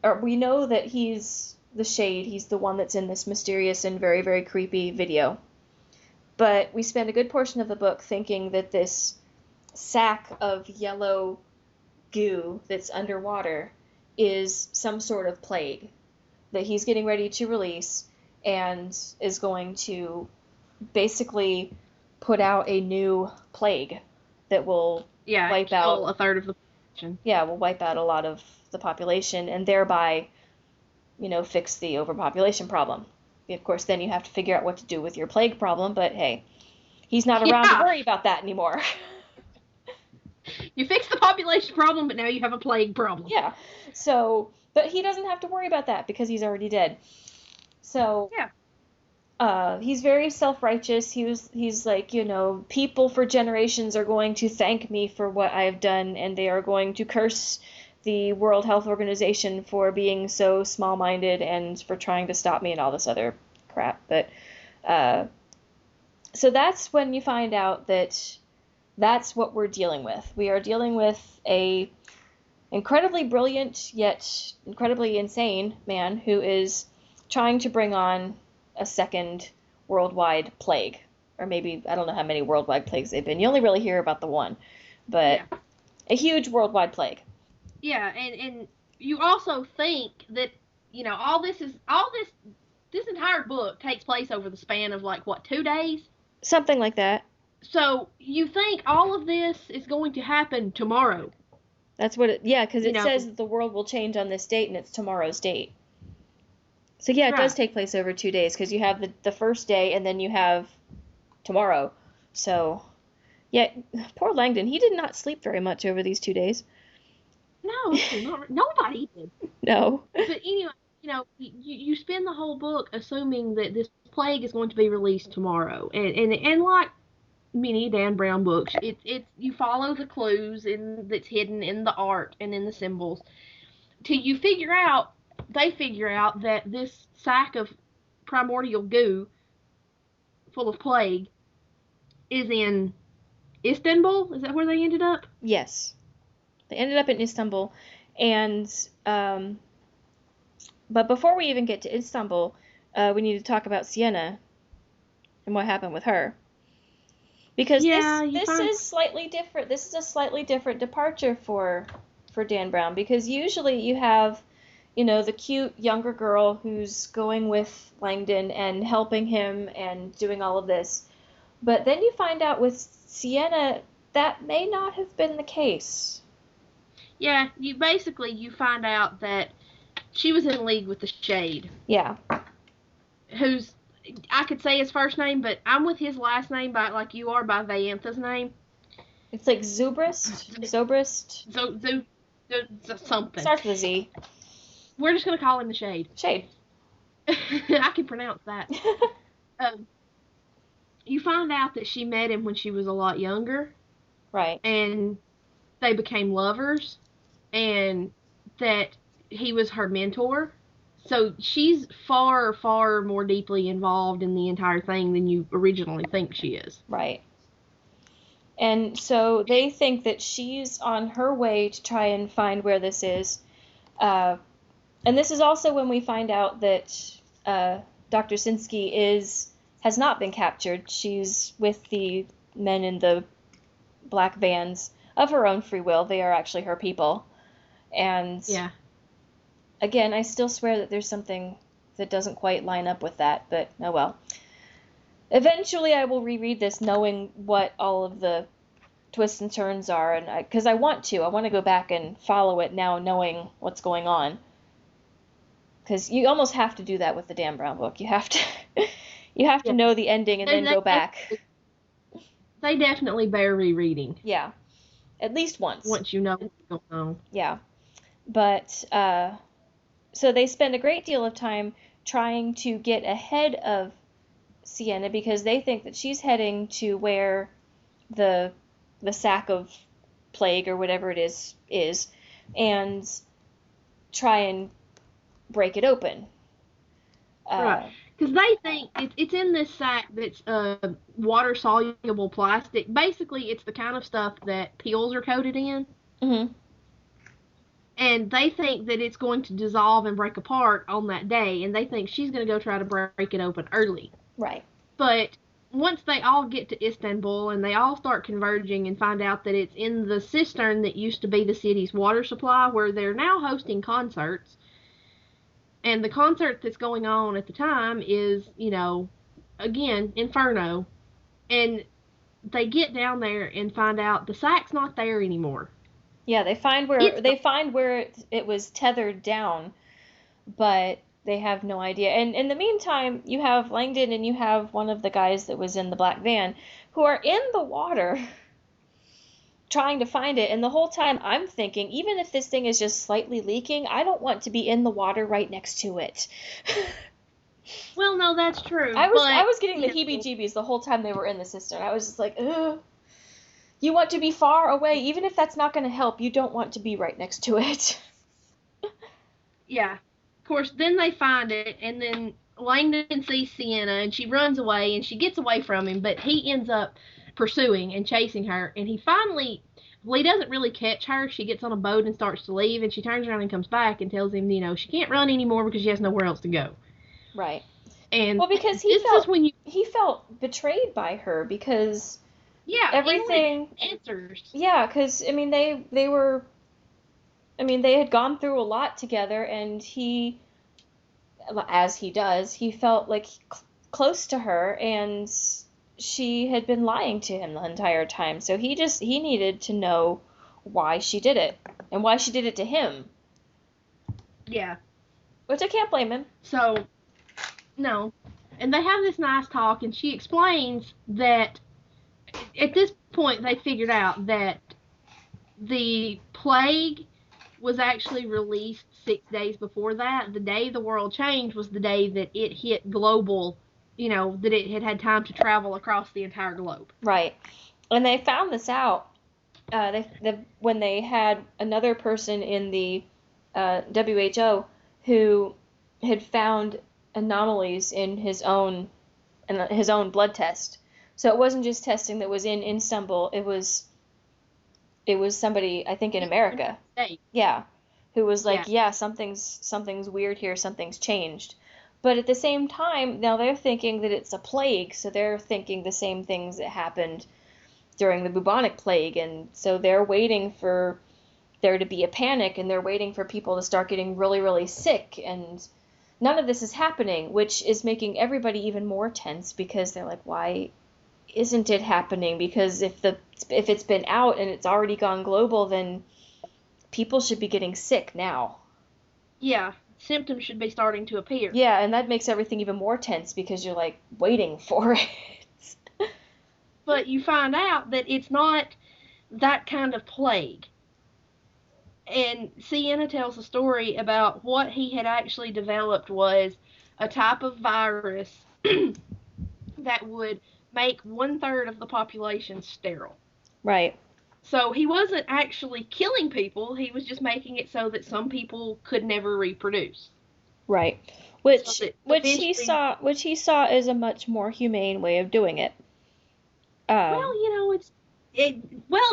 Speaker 1: or we know that he's the Shade, he's the one that's in this mysterious and very, very creepy video. But we spend a good portion of the book thinking that this sack of yellow goo that's underwater is some sort of plague that he's getting ready to release and is going to basically put out a new plague that will wipe out
Speaker 2: a third of the population.
Speaker 1: Yeah, will wipe out a lot of the population and thereby, fix the overpopulation problem. Of course, then you have to figure out what to do with your plague problem, but hey, he's not around to worry about that anymore.
Speaker 2: You fixed the population problem, but now you have a plague problem.
Speaker 1: Yeah. So, but he doesn't have to worry about that because he's already dead. So,
Speaker 2: yeah.
Speaker 1: He's very self-righteous. He's like, people for generations are going to thank me for what I have done, and they are going to curse the World Health Organization for being so small-minded and for trying to stop me and all this other crap. But, so that's when you find out that that's what we're dealing with. We are dealing with a incredibly brilliant yet incredibly insane man who is trying to bring on a second worldwide plague. Or maybe, I don't know how many worldwide plagues they've been. You only really hear about the one. But a huge worldwide plague.
Speaker 2: Yeah, and you also think that, this entire book takes place over the span of 2 days?
Speaker 1: Something like that.
Speaker 2: So you think all of this is going to happen tomorrow.
Speaker 1: That's what because it says that the world will change on this date, and it's tomorrow's date. So yeah, it does take place over 2 days, because you have the first day, and then you have tomorrow. So, yeah, poor Langdon, he did not sleep very much over these 2 days.
Speaker 2: No, nobody did.
Speaker 1: No.
Speaker 2: But anyway, you spend the whole book assuming that this plague is going to be released tomorrow, and like many Dan Brown books, it's you follow the clues that's hidden in the art and in the symbols till they figure out that this sack of primordial goo full of plague is in Istanbul. Is that where they ended up?
Speaker 1: Yes. They ended up in Istanbul, and But before we even get to Istanbul, we need to talk about Sienna and what happened with her. Because
Speaker 2: Yeah, you
Speaker 1: this
Speaker 2: find
Speaker 1: is slightly different. This is a slightly different departure for Dan Brown, because usually you have, the cute younger girl who's going with Langdon and helping him and doing all of this. But then you find out with Sienna that may not have been the case.
Speaker 2: yeah, you find out that she was in league with the Shade,
Speaker 1: Yeah.
Speaker 2: who's I could say his first name, but I'm with his last name by like you are by Vayantha's name.
Speaker 1: It's like Zobrist.
Speaker 2: Something.
Speaker 1: Starts with a Z.
Speaker 2: We're just gonna call him the Shade.
Speaker 1: Shade.
Speaker 2: I can pronounce that. You find out that she met him when she was a lot younger.
Speaker 1: Right.
Speaker 2: And they became lovers, and that he was her mentor. So she's far, far more deeply involved in the entire thing than you originally think she is.
Speaker 1: Right. And so they think that she's on her way to try and find where this is. And this is also when we find out that Dr. Sinsky has not been captured. She's with the men in the black vans of her own free will. They are actually her people. And
Speaker 2: yeah,
Speaker 1: again, I still swear that there's something that doesn't quite line up with that, but oh well. Eventually I will reread this knowing what all of the twists and turns are, and because I want to go back and follow it now knowing what's going on. Because you almost have to do that with the Dan Brown book. You have to to know the ending and then go back.
Speaker 2: They definitely bear rereading.
Speaker 1: Yeah. At least once.
Speaker 2: Once you know what's going on.
Speaker 1: Yeah. But, so they spend a great deal of time trying to get ahead of Sienna because they think that she's heading to where the sack of plague or whatever it is, and try and break it open.
Speaker 2: Right. Because they think it's in this sack that's water-soluble plastic. Basically, it's the kind of stuff that pills are coated in.
Speaker 1: Mm-hmm.
Speaker 2: And they think that it's going to dissolve and break apart on that day, and they think she's going to go try to break it open early.
Speaker 1: Right.
Speaker 2: But once they all get to Istanbul and they all start converging and find out that it's in the cistern that used to be the city's water supply, where they're now hosting concerts, and the concert that's going on at the time is, again, Inferno, and they get down there and find out the sack's not there anymore.
Speaker 1: Yeah, they find where it was tethered down, but they have no idea. And in the meantime, you have Langdon and you have one of the guys that was in the black van who are in the water trying to find it. And the whole time I'm thinking, even if this thing is just slightly leaking, I don't want to be in the water right next to it.
Speaker 2: Well, no, that's true.
Speaker 1: I was getting the heebie-jeebies the whole time they were in the cistern. I was just like, ugh. You want to be far away, even if that's not going to help. You don't want to be right next to it.
Speaker 2: Yeah. Of course, then they find it, and then Langdon sees Sienna, and she runs away, and she gets away from him, but he ends up pursuing and chasing her, and he doesn't really catch her. She gets on a boat and starts to leave, and she turns around and comes back and tells him, she can't run anymore because she has nowhere else to go.
Speaker 1: Right.
Speaker 2: And
Speaker 1: because he felt betrayed by her because...
Speaker 2: Yeah,
Speaker 1: everything
Speaker 2: answers.
Speaker 1: Yeah, because they had gone through a lot together, and he, as he does, he felt like close to her, and she had been lying to him the entire time. So he needed to know why she did it and why she did it to him.
Speaker 2: Yeah,
Speaker 1: which I can't blame him.
Speaker 2: So, no, and they have this nice talk, and she explains that. At this point, they figured out that the plague was actually released 6 days before that. The day the world changed was the day that it hit global, that it had time to travel across the entire globe.
Speaker 1: Right. And they found this out when they had another person in the WHO who had found anomalies in his own blood test. So it wasn't just testing that was in Istanbul. It was somebody, I think, in America. Yeah, who was
Speaker 2: Yeah.
Speaker 1: like, yeah, something's weird here, something's changed. But at the same time, now they're thinking that it's a plague, so they're thinking the same things that happened during the bubonic plague, and so they're waiting for there to be a panic, and they're waiting for people to start getting really, really sick, and none of this is happening, which is making everybody even more tense because they're like, why isn't it happening? Because if it's been out and it's already gone global, then people should be getting sick now.
Speaker 2: Yeah, symptoms should be starting to appear.
Speaker 1: Yeah, and that makes everything even more tense because you're like waiting for it.
Speaker 2: But you find out that it's not that kind of plague. And Sienna tells a story about what he had actually developed was a type of virus that would make 1/3 of the population sterile.
Speaker 1: Right.
Speaker 2: So he wasn't actually killing people, he was just making it so that some people could never reproduce.
Speaker 1: Right.
Speaker 2: So
Speaker 1: Which
Speaker 2: that
Speaker 1: which he
Speaker 2: eventually,
Speaker 1: saw which he saw as a much more humane way of doing it.
Speaker 2: well,
Speaker 1: Um,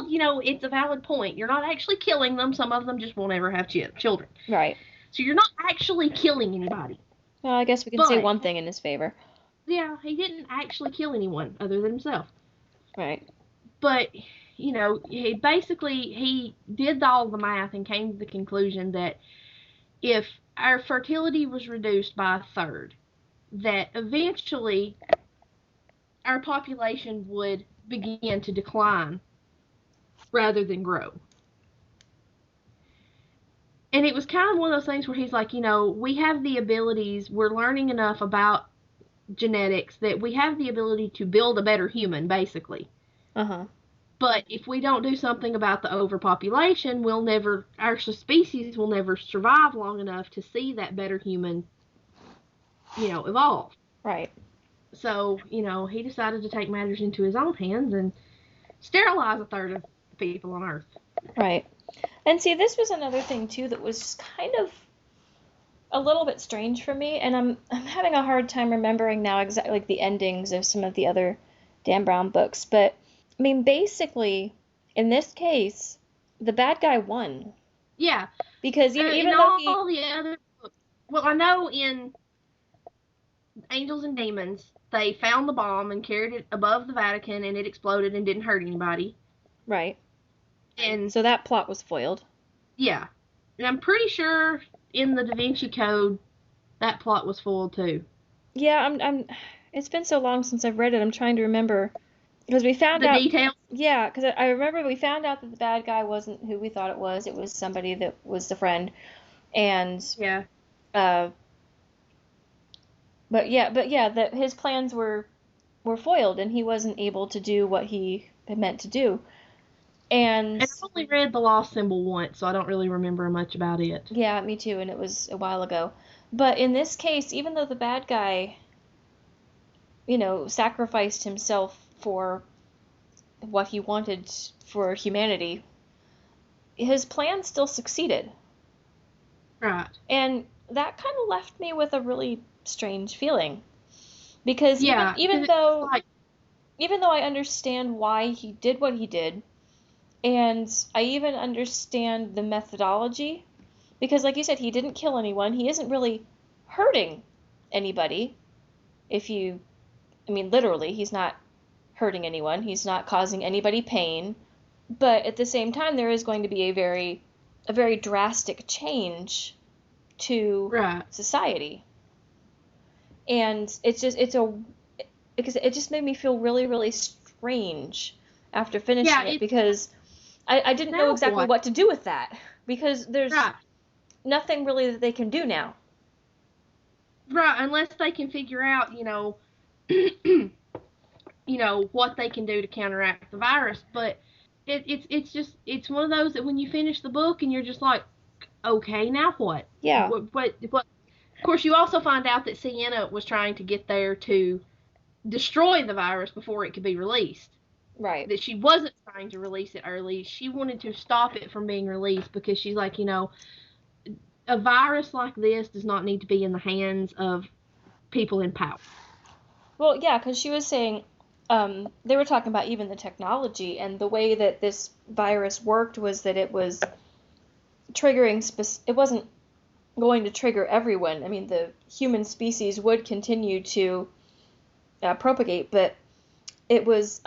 Speaker 2: you know, it's a valid point. You're not actually killing them. Some of them just won't ever have children.
Speaker 1: right.
Speaker 2: So you're not actually killing anybody.
Speaker 1: Well, I guess we can say
Speaker 2: But
Speaker 1: one thing in his favor.
Speaker 2: yeah, he didn't actually kill anyone other than himself.
Speaker 1: Right.
Speaker 2: But he did all the math and came to the conclusion that if our fertility was reduced by 1/3, that eventually our population would begin to decline rather than grow. And it was kind of one of those things where he's like, we have the abilities, we're learning enough about genetics that we have the ability to build a better human, basically.
Speaker 1: Uh-huh.
Speaker 2: But if we don't do something about the overpopulation, our species will never survive long enough to see that better human, evolve.
Speaker 1: Right.
Speaker 2: So, he decided to take matters into his own hands and sterilize 1/3 of the people on Earth.
Speaker 1: Right. And see, this was another thing too that was kind of a little bit strange for me, and I'm having a hard time remembering now exactly like the endings of some of the other Dan Brown books. But I mean, basically, in this case, the bad guy won
Speaker 2: Yeah.
Speaker 1: because even
Speaker 2: in
Speaker 1: though he
Speaker 2: all the other books, well, I know in Angels and Demons, they found the bomb and carried it above the Vatican and it exploded and didn't hurt anybody.
Speaker 1: right,
Speaker 2: And
Speaker 1: so that plot was foiled.
Speaker 2: yeah. And I'm pretty sure in the Da Vinci Code that plot was foiled too.
Speaker 1: Yeah, I'm. It's been so long since I've read it. I'm trying to remember because we found
Speaker 2: The
Speaker 1: out.
Speaker 2: details.
Speaker 1: Yeah, because I remember we found out that the bad guy wasn't who we thought it was. It was somebody that was the friend, and
Speaker 2: Yeah.
Speaker 1: uh, but yeah, that his plans were foiled, and he wasn't able to do what he had meant to do. And
Speaker 2: And I've only read The Lost Symbol once, so I don't really remember much about it.
Speaker 1: yeah, me too, and it was a while ago. But in this case, even though the bad guy, sacrificed himself for what he wanted for humanity, his plan still succeeded.
Speaker 2: Right.
Speaker 1: And that kind of left me with a really strange feeling. Because
Speaker 2: Yeah.
Speaker 1: even
Speaker 2: 'Cause
Speaker 1: though
Speaker 2: it's like,
Speaker 1: even though I understand why he did what he did, and I even understand the methodology, because like you said, he didn't kill anyone. He isn't really hurting anybody. I mean, literally, he's not hurting anyone. He's not causing anybody pain. But at the same time, there is going to be a very drastic change to
Speaker 2: right.
Speaker 1: society. And because it just made me feel really, really strange after finishing
Speaker 2: Yeah.
Speaker 1: it because I didn't know
Speaker 2: Now
Speaker 1: exactly what to do with that because there's
Speaker 2: Right.
Speaker 1: nothing really that they can do now.
Speaker 2: Right. Unless they can figure out, what they can do to counteract the virus. But it's one of those that when you finish the book and you're just like, okay, now what?
Speaker 1: Yeah.
Speaker 2: What? Of course, you also find out that Sienna was trying to get there to destroy the virus before it could be released.
Speaker 1: Right.
Speaker 2: That she wasn't trying to release it early. She wanted to stop it from being released because she's like, a virus like this does not need to be in the hands of people in power.
Speaker 1: Well, yeah, because she was saying they were talking about even the technology and the way that this virus worked was that it wasn't going to trigger everyone. I mean, the human species would continue to propagate, but it was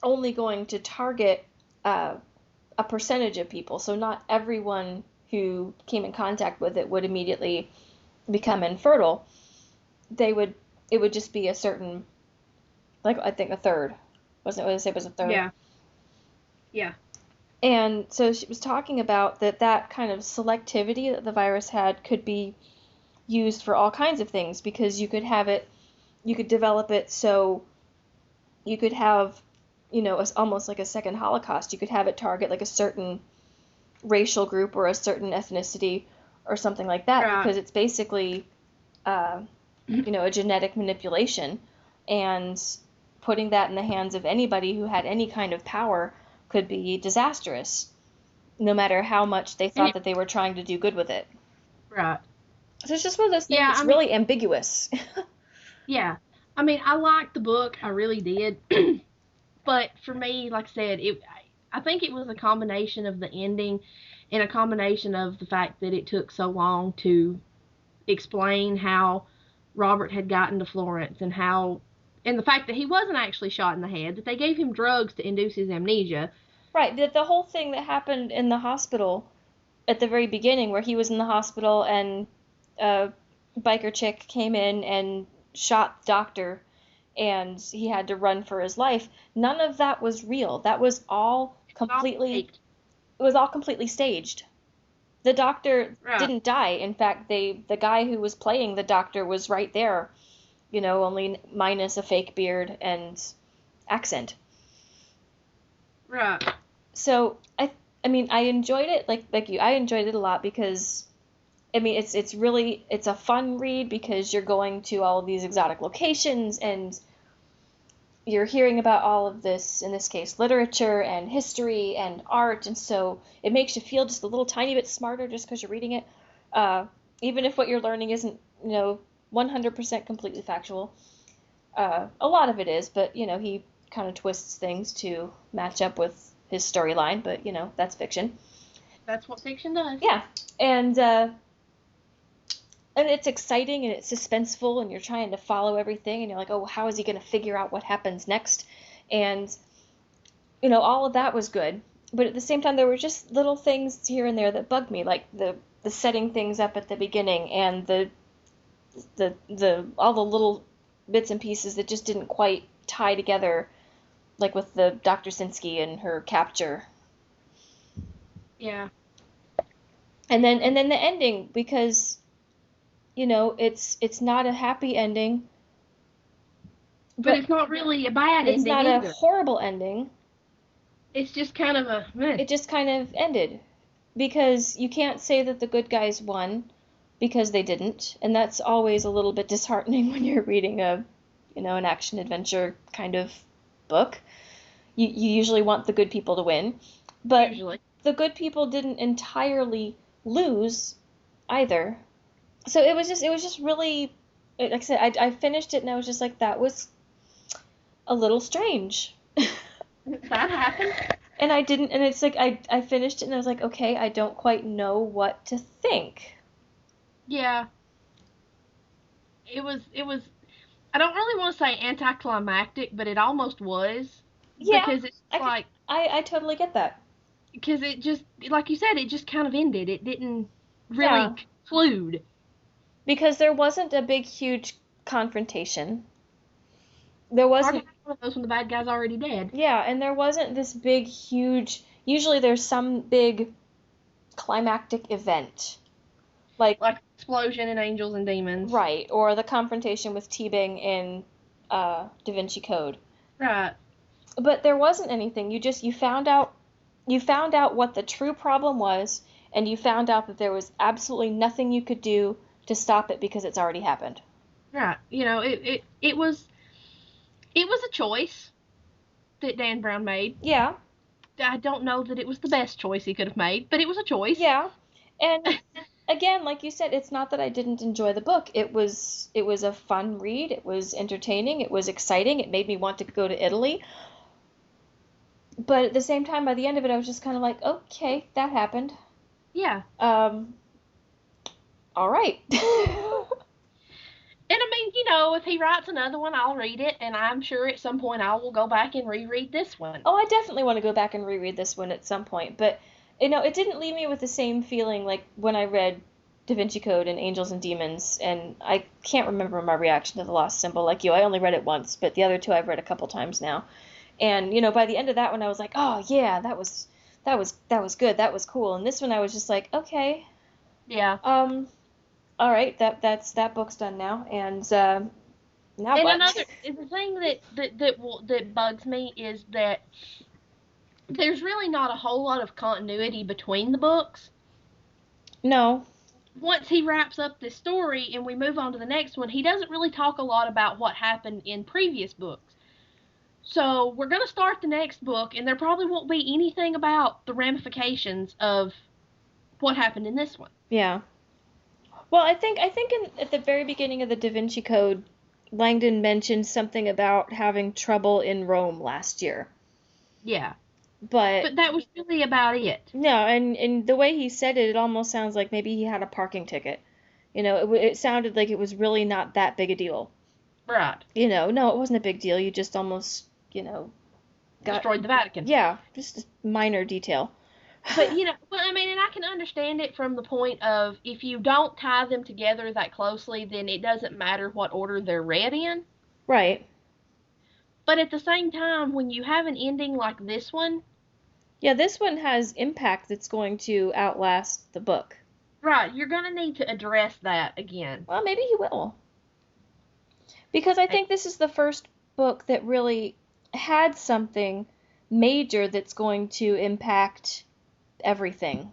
Speaker 1: only going to target a percentage of people. So not everyone who came in contact with it would immediately become infertile. It would just be a certain, like I think a third. Wasn't it what I say it was a third?
Speaker 2: Yeah. Yeah.
Speaker 1: And so she was talking about that kind of selectivity that the virus had could be used for all kinds of things because you could develop it so you could have, almost like a second Holocaust. You could have it target like a certain racial group or a certain ethnicity or something like that
Speaker 2: Right.
Speaker 1: because it's basically, a genetic manipulation, and putting that in the hands of anybody who had any kind of power could be disastrous, no matter how much they thought that they were trying to do good with it.
Speaker 2: Right.
Speaker 1: So it's just one of those things
Speaker 2: Yeah,
Speaker 1: that's really ambiguous.
Speaker 2: yeah. I mean, I liked the book. I really did. But for me, like I said, I think it was a combination of the ending and a combination of the fact that it took so long to explain how Robert had gotten to Florence and the fact that he wasn't actually shot in the head, that they gave him drugs to induce his amnesia.
Speaker 1: Right, the whole thing that happened in the hospital at the very beginning, where he was in the hospital and a biker chick came in and shot the doctor and he had to run for his life. None of that was real. That was all completely
Speaker 2: Faked.
Speaker 1: it was all completely staged. The doctor
Speaker 2: Right.
Speaker 1: didn't die. In fact, the guy who was playing the doctor was right there, only minus a fake beard and accent.
Speaker 2: Right.
Speaker 1: So I mean I enjoyed it like you. I enjoyed it a lot because I mean it's a fun read because you're going to all of these exotic locations and you're hearing about all of this, in this case, literature and history and art, and so it makes you feel just a little tiny bit smarter just because you're reading it, even if what you're learning isn't, 100% completely factual. A lot of it is, but, he kind of twists things to match up with his storyline, but, that's fiction.
Speaker 2: That's what fiction does.
Speaker 1: Yeah, and it's exciting and it's suspenseful and you're trying to follow everything and you're like, oh, how is he going to figure out what happens next? And all of that was good, but at the same time there were just little things here and there that bugged me, like the setting things up at the beginning and the all the little bits and pieces that just didn't quite tie together, like with the Dr. Sinsky and her capture.
Speaker 2: Yeah.
Speaker 1: And then the ending, because it's not a happy ending,
Speaker 2: But it's not really a bad
Speaker 1: it's
Speaker 2: ending
Speaker 1: not a
Speaker 2: either.
Speaker 1: horrible ending.
Speaker 2: It's just kind of a meh.
Speaker 1: It just kind of ended because you can't say that the good guys won because they didn't, and that's always a little bit disheartening when you're reading an action adventure kind of book. You usually want the good people to win, but
Speaker 2: Usually.
Speaker 1: the good people didn't entirely lose either. So it was just really, like I said, I finished it and I was just like, that was a little strange.
Speaker 2: That happened.
Speaker 1: And I didn't, and it's like I finished it and I was like, okay, I don't quite know what to think.
Speaker 2: Yeah. It was I don't really want to say anticlimactic, but it almost was
Speaker 1: Yeah,
Speaker 2: because it's
Speaker 1: I
Speaker 2: like
Speaker 1: I totally get that.
Speaker 2: because it just like you said, it just kind of ended. It didn't really
Speaker 1: Yeah,
Speaker 2: conclude.
Speaker 1: because there wasn't a big, huge confrontation. There
Speaker 2: Hard to
Speaker 1: wasn't,
Speaker 2: have one of those when the bad guy's already dead.
Speaker 1: yeah, and there wasn't this big, huge. Usually there's some big climactic event. Like,
Speaker 2: Like explosion and angels and demons.
Speaker 1: right, or the confrontation with Teabing in Da Vinci Code.
Speaker 2: Right.
Speaker 1: But there wasn't anything. You found out what the true problem was, and you found out that there was absolutely nothing you could do to stop it because it's already happened.
Speaker 2: Right. It was a choice that Dan Brown made.
Speaker 1: Yeah,
Speaker 2: I don't know that it was the best choice he could have made, but it was a choice.
Speaker 1: yeah. And again, like you said, it's not that I didn't enjoy the book. It was a fun read. It was entertaining. It was exciting. It made me want to go to Italy. But at the same time, by the end of it, I was just kind of like, okay, that happened.
Speaker 2: Yeah.
Speaker 1: Um, all right.
Speaker 2: And I mean, if he writes another one, I'll read it, and I'm sure at some point I will go back and reread this one.
Speaker 1: Oh, I definitely want to go back and reread this one at some point, but it didn't leave me with the same feeling like when I read Da Vinci Code and Angels and Demons, and I can't remember my reaction to The Lost Symbol like you. I only read it once, but the other two I've read a couple times now. And by the end of that one I was like, "Oh, yeah, that was good. That was cool." And this one I was just like, "Okay.
Speaker 2: Yeah.
Speaker 1: Um all right, that book's done now." And now
Speaker 2: And
Speaker 1: what?
Speaker 2: the thing that bugs me is that there's really not a whole lot of continuity between the books.
Speaker 1: No.
Speaker 2: Once he wraps up this story and we move on to the next one, he doesn't really talk a lot about what happened in previous books. So we're going to start the next book, and there probably won't be anything about the ramifications of what happened in this one.
Speaker 1: Yeah. Well, I think at the very beginning of the Da Vinci Code, Langdon mentioned something about having trouble in Rome last year.
Speaker 2: Yeah.
Speaker 1: But
Speaker 2: But that was really about it.
Speaker 1: no, and the way he said it, it almost sounds like maybe he had a parking ticket. It sounded like it was really not that big a deal.
Speaker 2: Right.
Speaker 1: No, it wasn't a big deal. You just almost, got,
Speaker 2: Destroyed the Vatican.
Speaker 1: yeah, just a minor detail.
Speaker 2: But, well, I mean, and I can understand it from the point of if you don't tie them together that closely, then it doesn't matter what order they're read in.
Speaker 1: Right.
Speaker 2: But at the same time, when you have an ending like this one,
Speaker 1: Yeah, this one has impact that's going to outlast the book.
Speaker 2: right, you're going to need to address that again.
Speaker 1: Well, maybe he will. Because I think this is the first book that really had something major that's going to impact everything,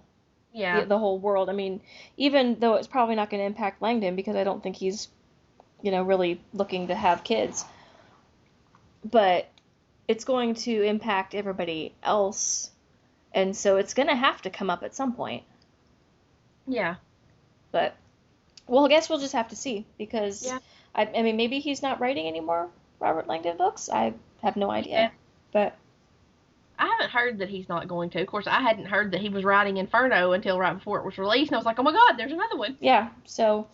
Speaker 2: Yeah.
Speaker 1: the whole world. I mean, even though it's probably not going to impact Langdon because I don't think he's, really looking to have kids, but it's going to impact everybody else, and so it's going to have to come up at some point.
Speaker 2: Yeah.
Speaker 1: But, well, I guess we'll just have to see because,
Speaker 2: Yeah.
Speaker 1: I mean, maybe he's not writing any more Robert Langdon books. I have no idea.
Speaker 2: Yeah.
Speaker 1: But
Speaker 2: I haven't heard that he's not going to. Of course, I hadn't heard that he was writing Inferno until right before it was released, and I was like, oh my god, there's another one.
Speaker 1: yeah, so,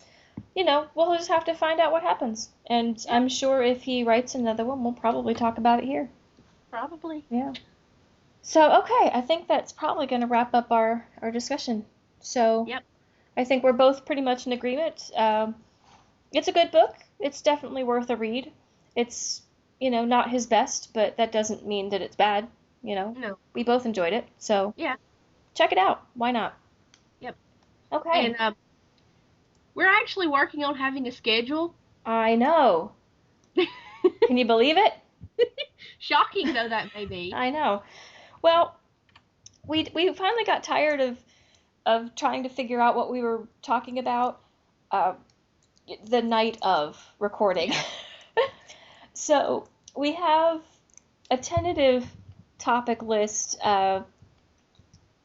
Speaker 1: we'll just have to find out what happens. And
Speaker 2: Yeah.
Speaker 1: I'm sure if he writes another one, we'll probably talk about it here.
Speaker 2: Probably.
Speaker 1: Yeah. So, okay, I think that's probably going to wrap up our discussion. So,
Speaker 2: Yep.
Speaker 1: I think we're both pretty much in agreement. It's a good book. It's definitely worth a read. It's, not his best, but that doesn't mean that it's bad.
Speaker 2: No.
Speaker 1: We both enjoyed it. So,
Speaker 2: Yeah.
Speaker 1: check it out. Why not?
Speaker 2: Yep.
Speaker 1: Okay.
Speaker 2: And we're actually working on having a schedule.
Speaker 1: I know. Can you believe it?
Speaker 2: Shocking though that may be.
Speaker 1: I know. Well, we finally got tired of trying to figure out what we were talking about uh, the night of recording. So we have a tentative topic list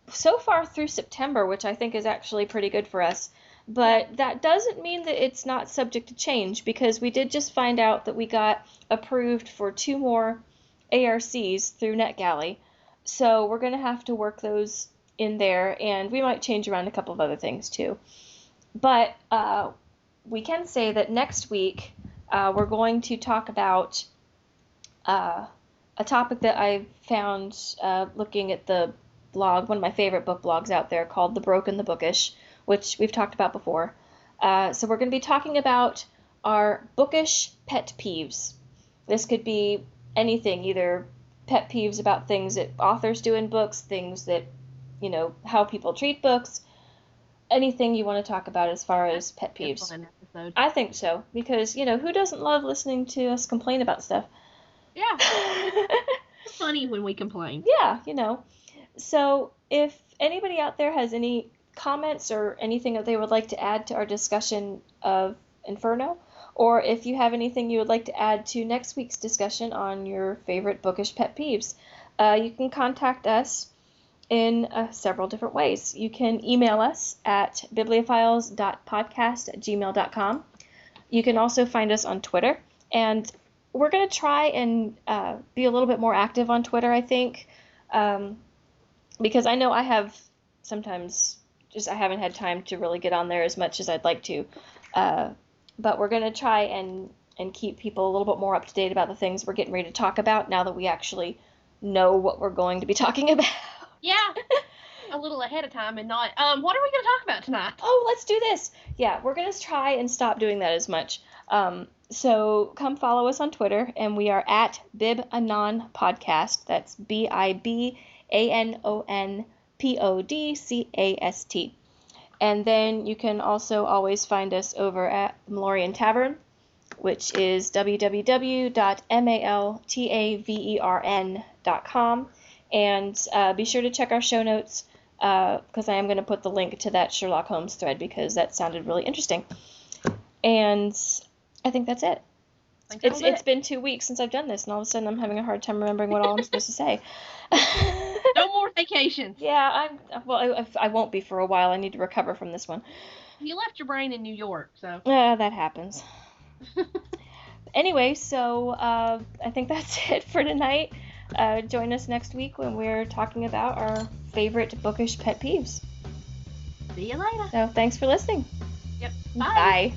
Speaker 1: so far through September, which I think is actually pretty good for us. But that doesn't mean that it's not subject to change because we did just find out that we got approved for 2 more ARCs through NetGalley. So we're going to have to work those in there, and we might change around a couple of other things too. But we can say that next week we're going to talk about a topic that I found looking at the blog, one of my favorite book blogs out there, called The Broke and the Bookish, which we've talked about before. So we're going to be talking about our bookish pet peeves. This could be anything, either pet peeves about things that authors do in books, things that, how people treat books, anything you want to talk about as far as pet peeves. I think so, because, who doesn't love listening to us complain about stuff?
Speaker 2: Yeah. It's funny when we complain.
Speaker 1: Yeah, So if anybody out there has any comments or anything that they would like to add to our discussion of Inferno, or if you have anything you would like to add to next week's discussion on your favorite bookish pet peeves, you can contact us in several different ways. You can email us at bibliophiles.podcast@gmail.com. You can also find us on Twitter, and we're going to try and be a little bit more active on Twitter, I think, because I know I have sometimes I haven't had time to really get on there as much as I'd like to. But we're gonna try and keep people a little bit more up to date about the things we're getting ready to talk about now that we actually know what we're going to be talking about.
Speaker 2: Yeah. A little ahead of time and not, what are we going to talk about tonight?
Speaker 1: Oh, let's do this. Yeah, we're going to try and stop doing that as much. So come follow us on Twitter, and we are at Bibanon Podcast. That's BIBANONPODCAST. And then you can also always find us over at Malorian Tavern, which is www.maltavern.com. And be sure to check our show notes, because I am going to put the link to that Sherlock Holmes thread because that sounded really interesting. And I think that's it. It's been 2 weeks since I've done this, and all of a sudden I'm having a hard time remembering what all I'm supposed to say.
Speaker 2: No more vacations.
Speaker 1: Yeah, I won't be for a while. I need to recover from this one.
Speaker 2: You left your brain in New York, so.
Speaker 1: That happens. Anyway, so I think that's it for tonight. Join us next week when we're talking about our favorite bookish pet peeves.
Speaker 2: See you later.
Speaker 1: So thanks for listening.
Speaker 2: Yep.
Speaker 1: Bye. Bye.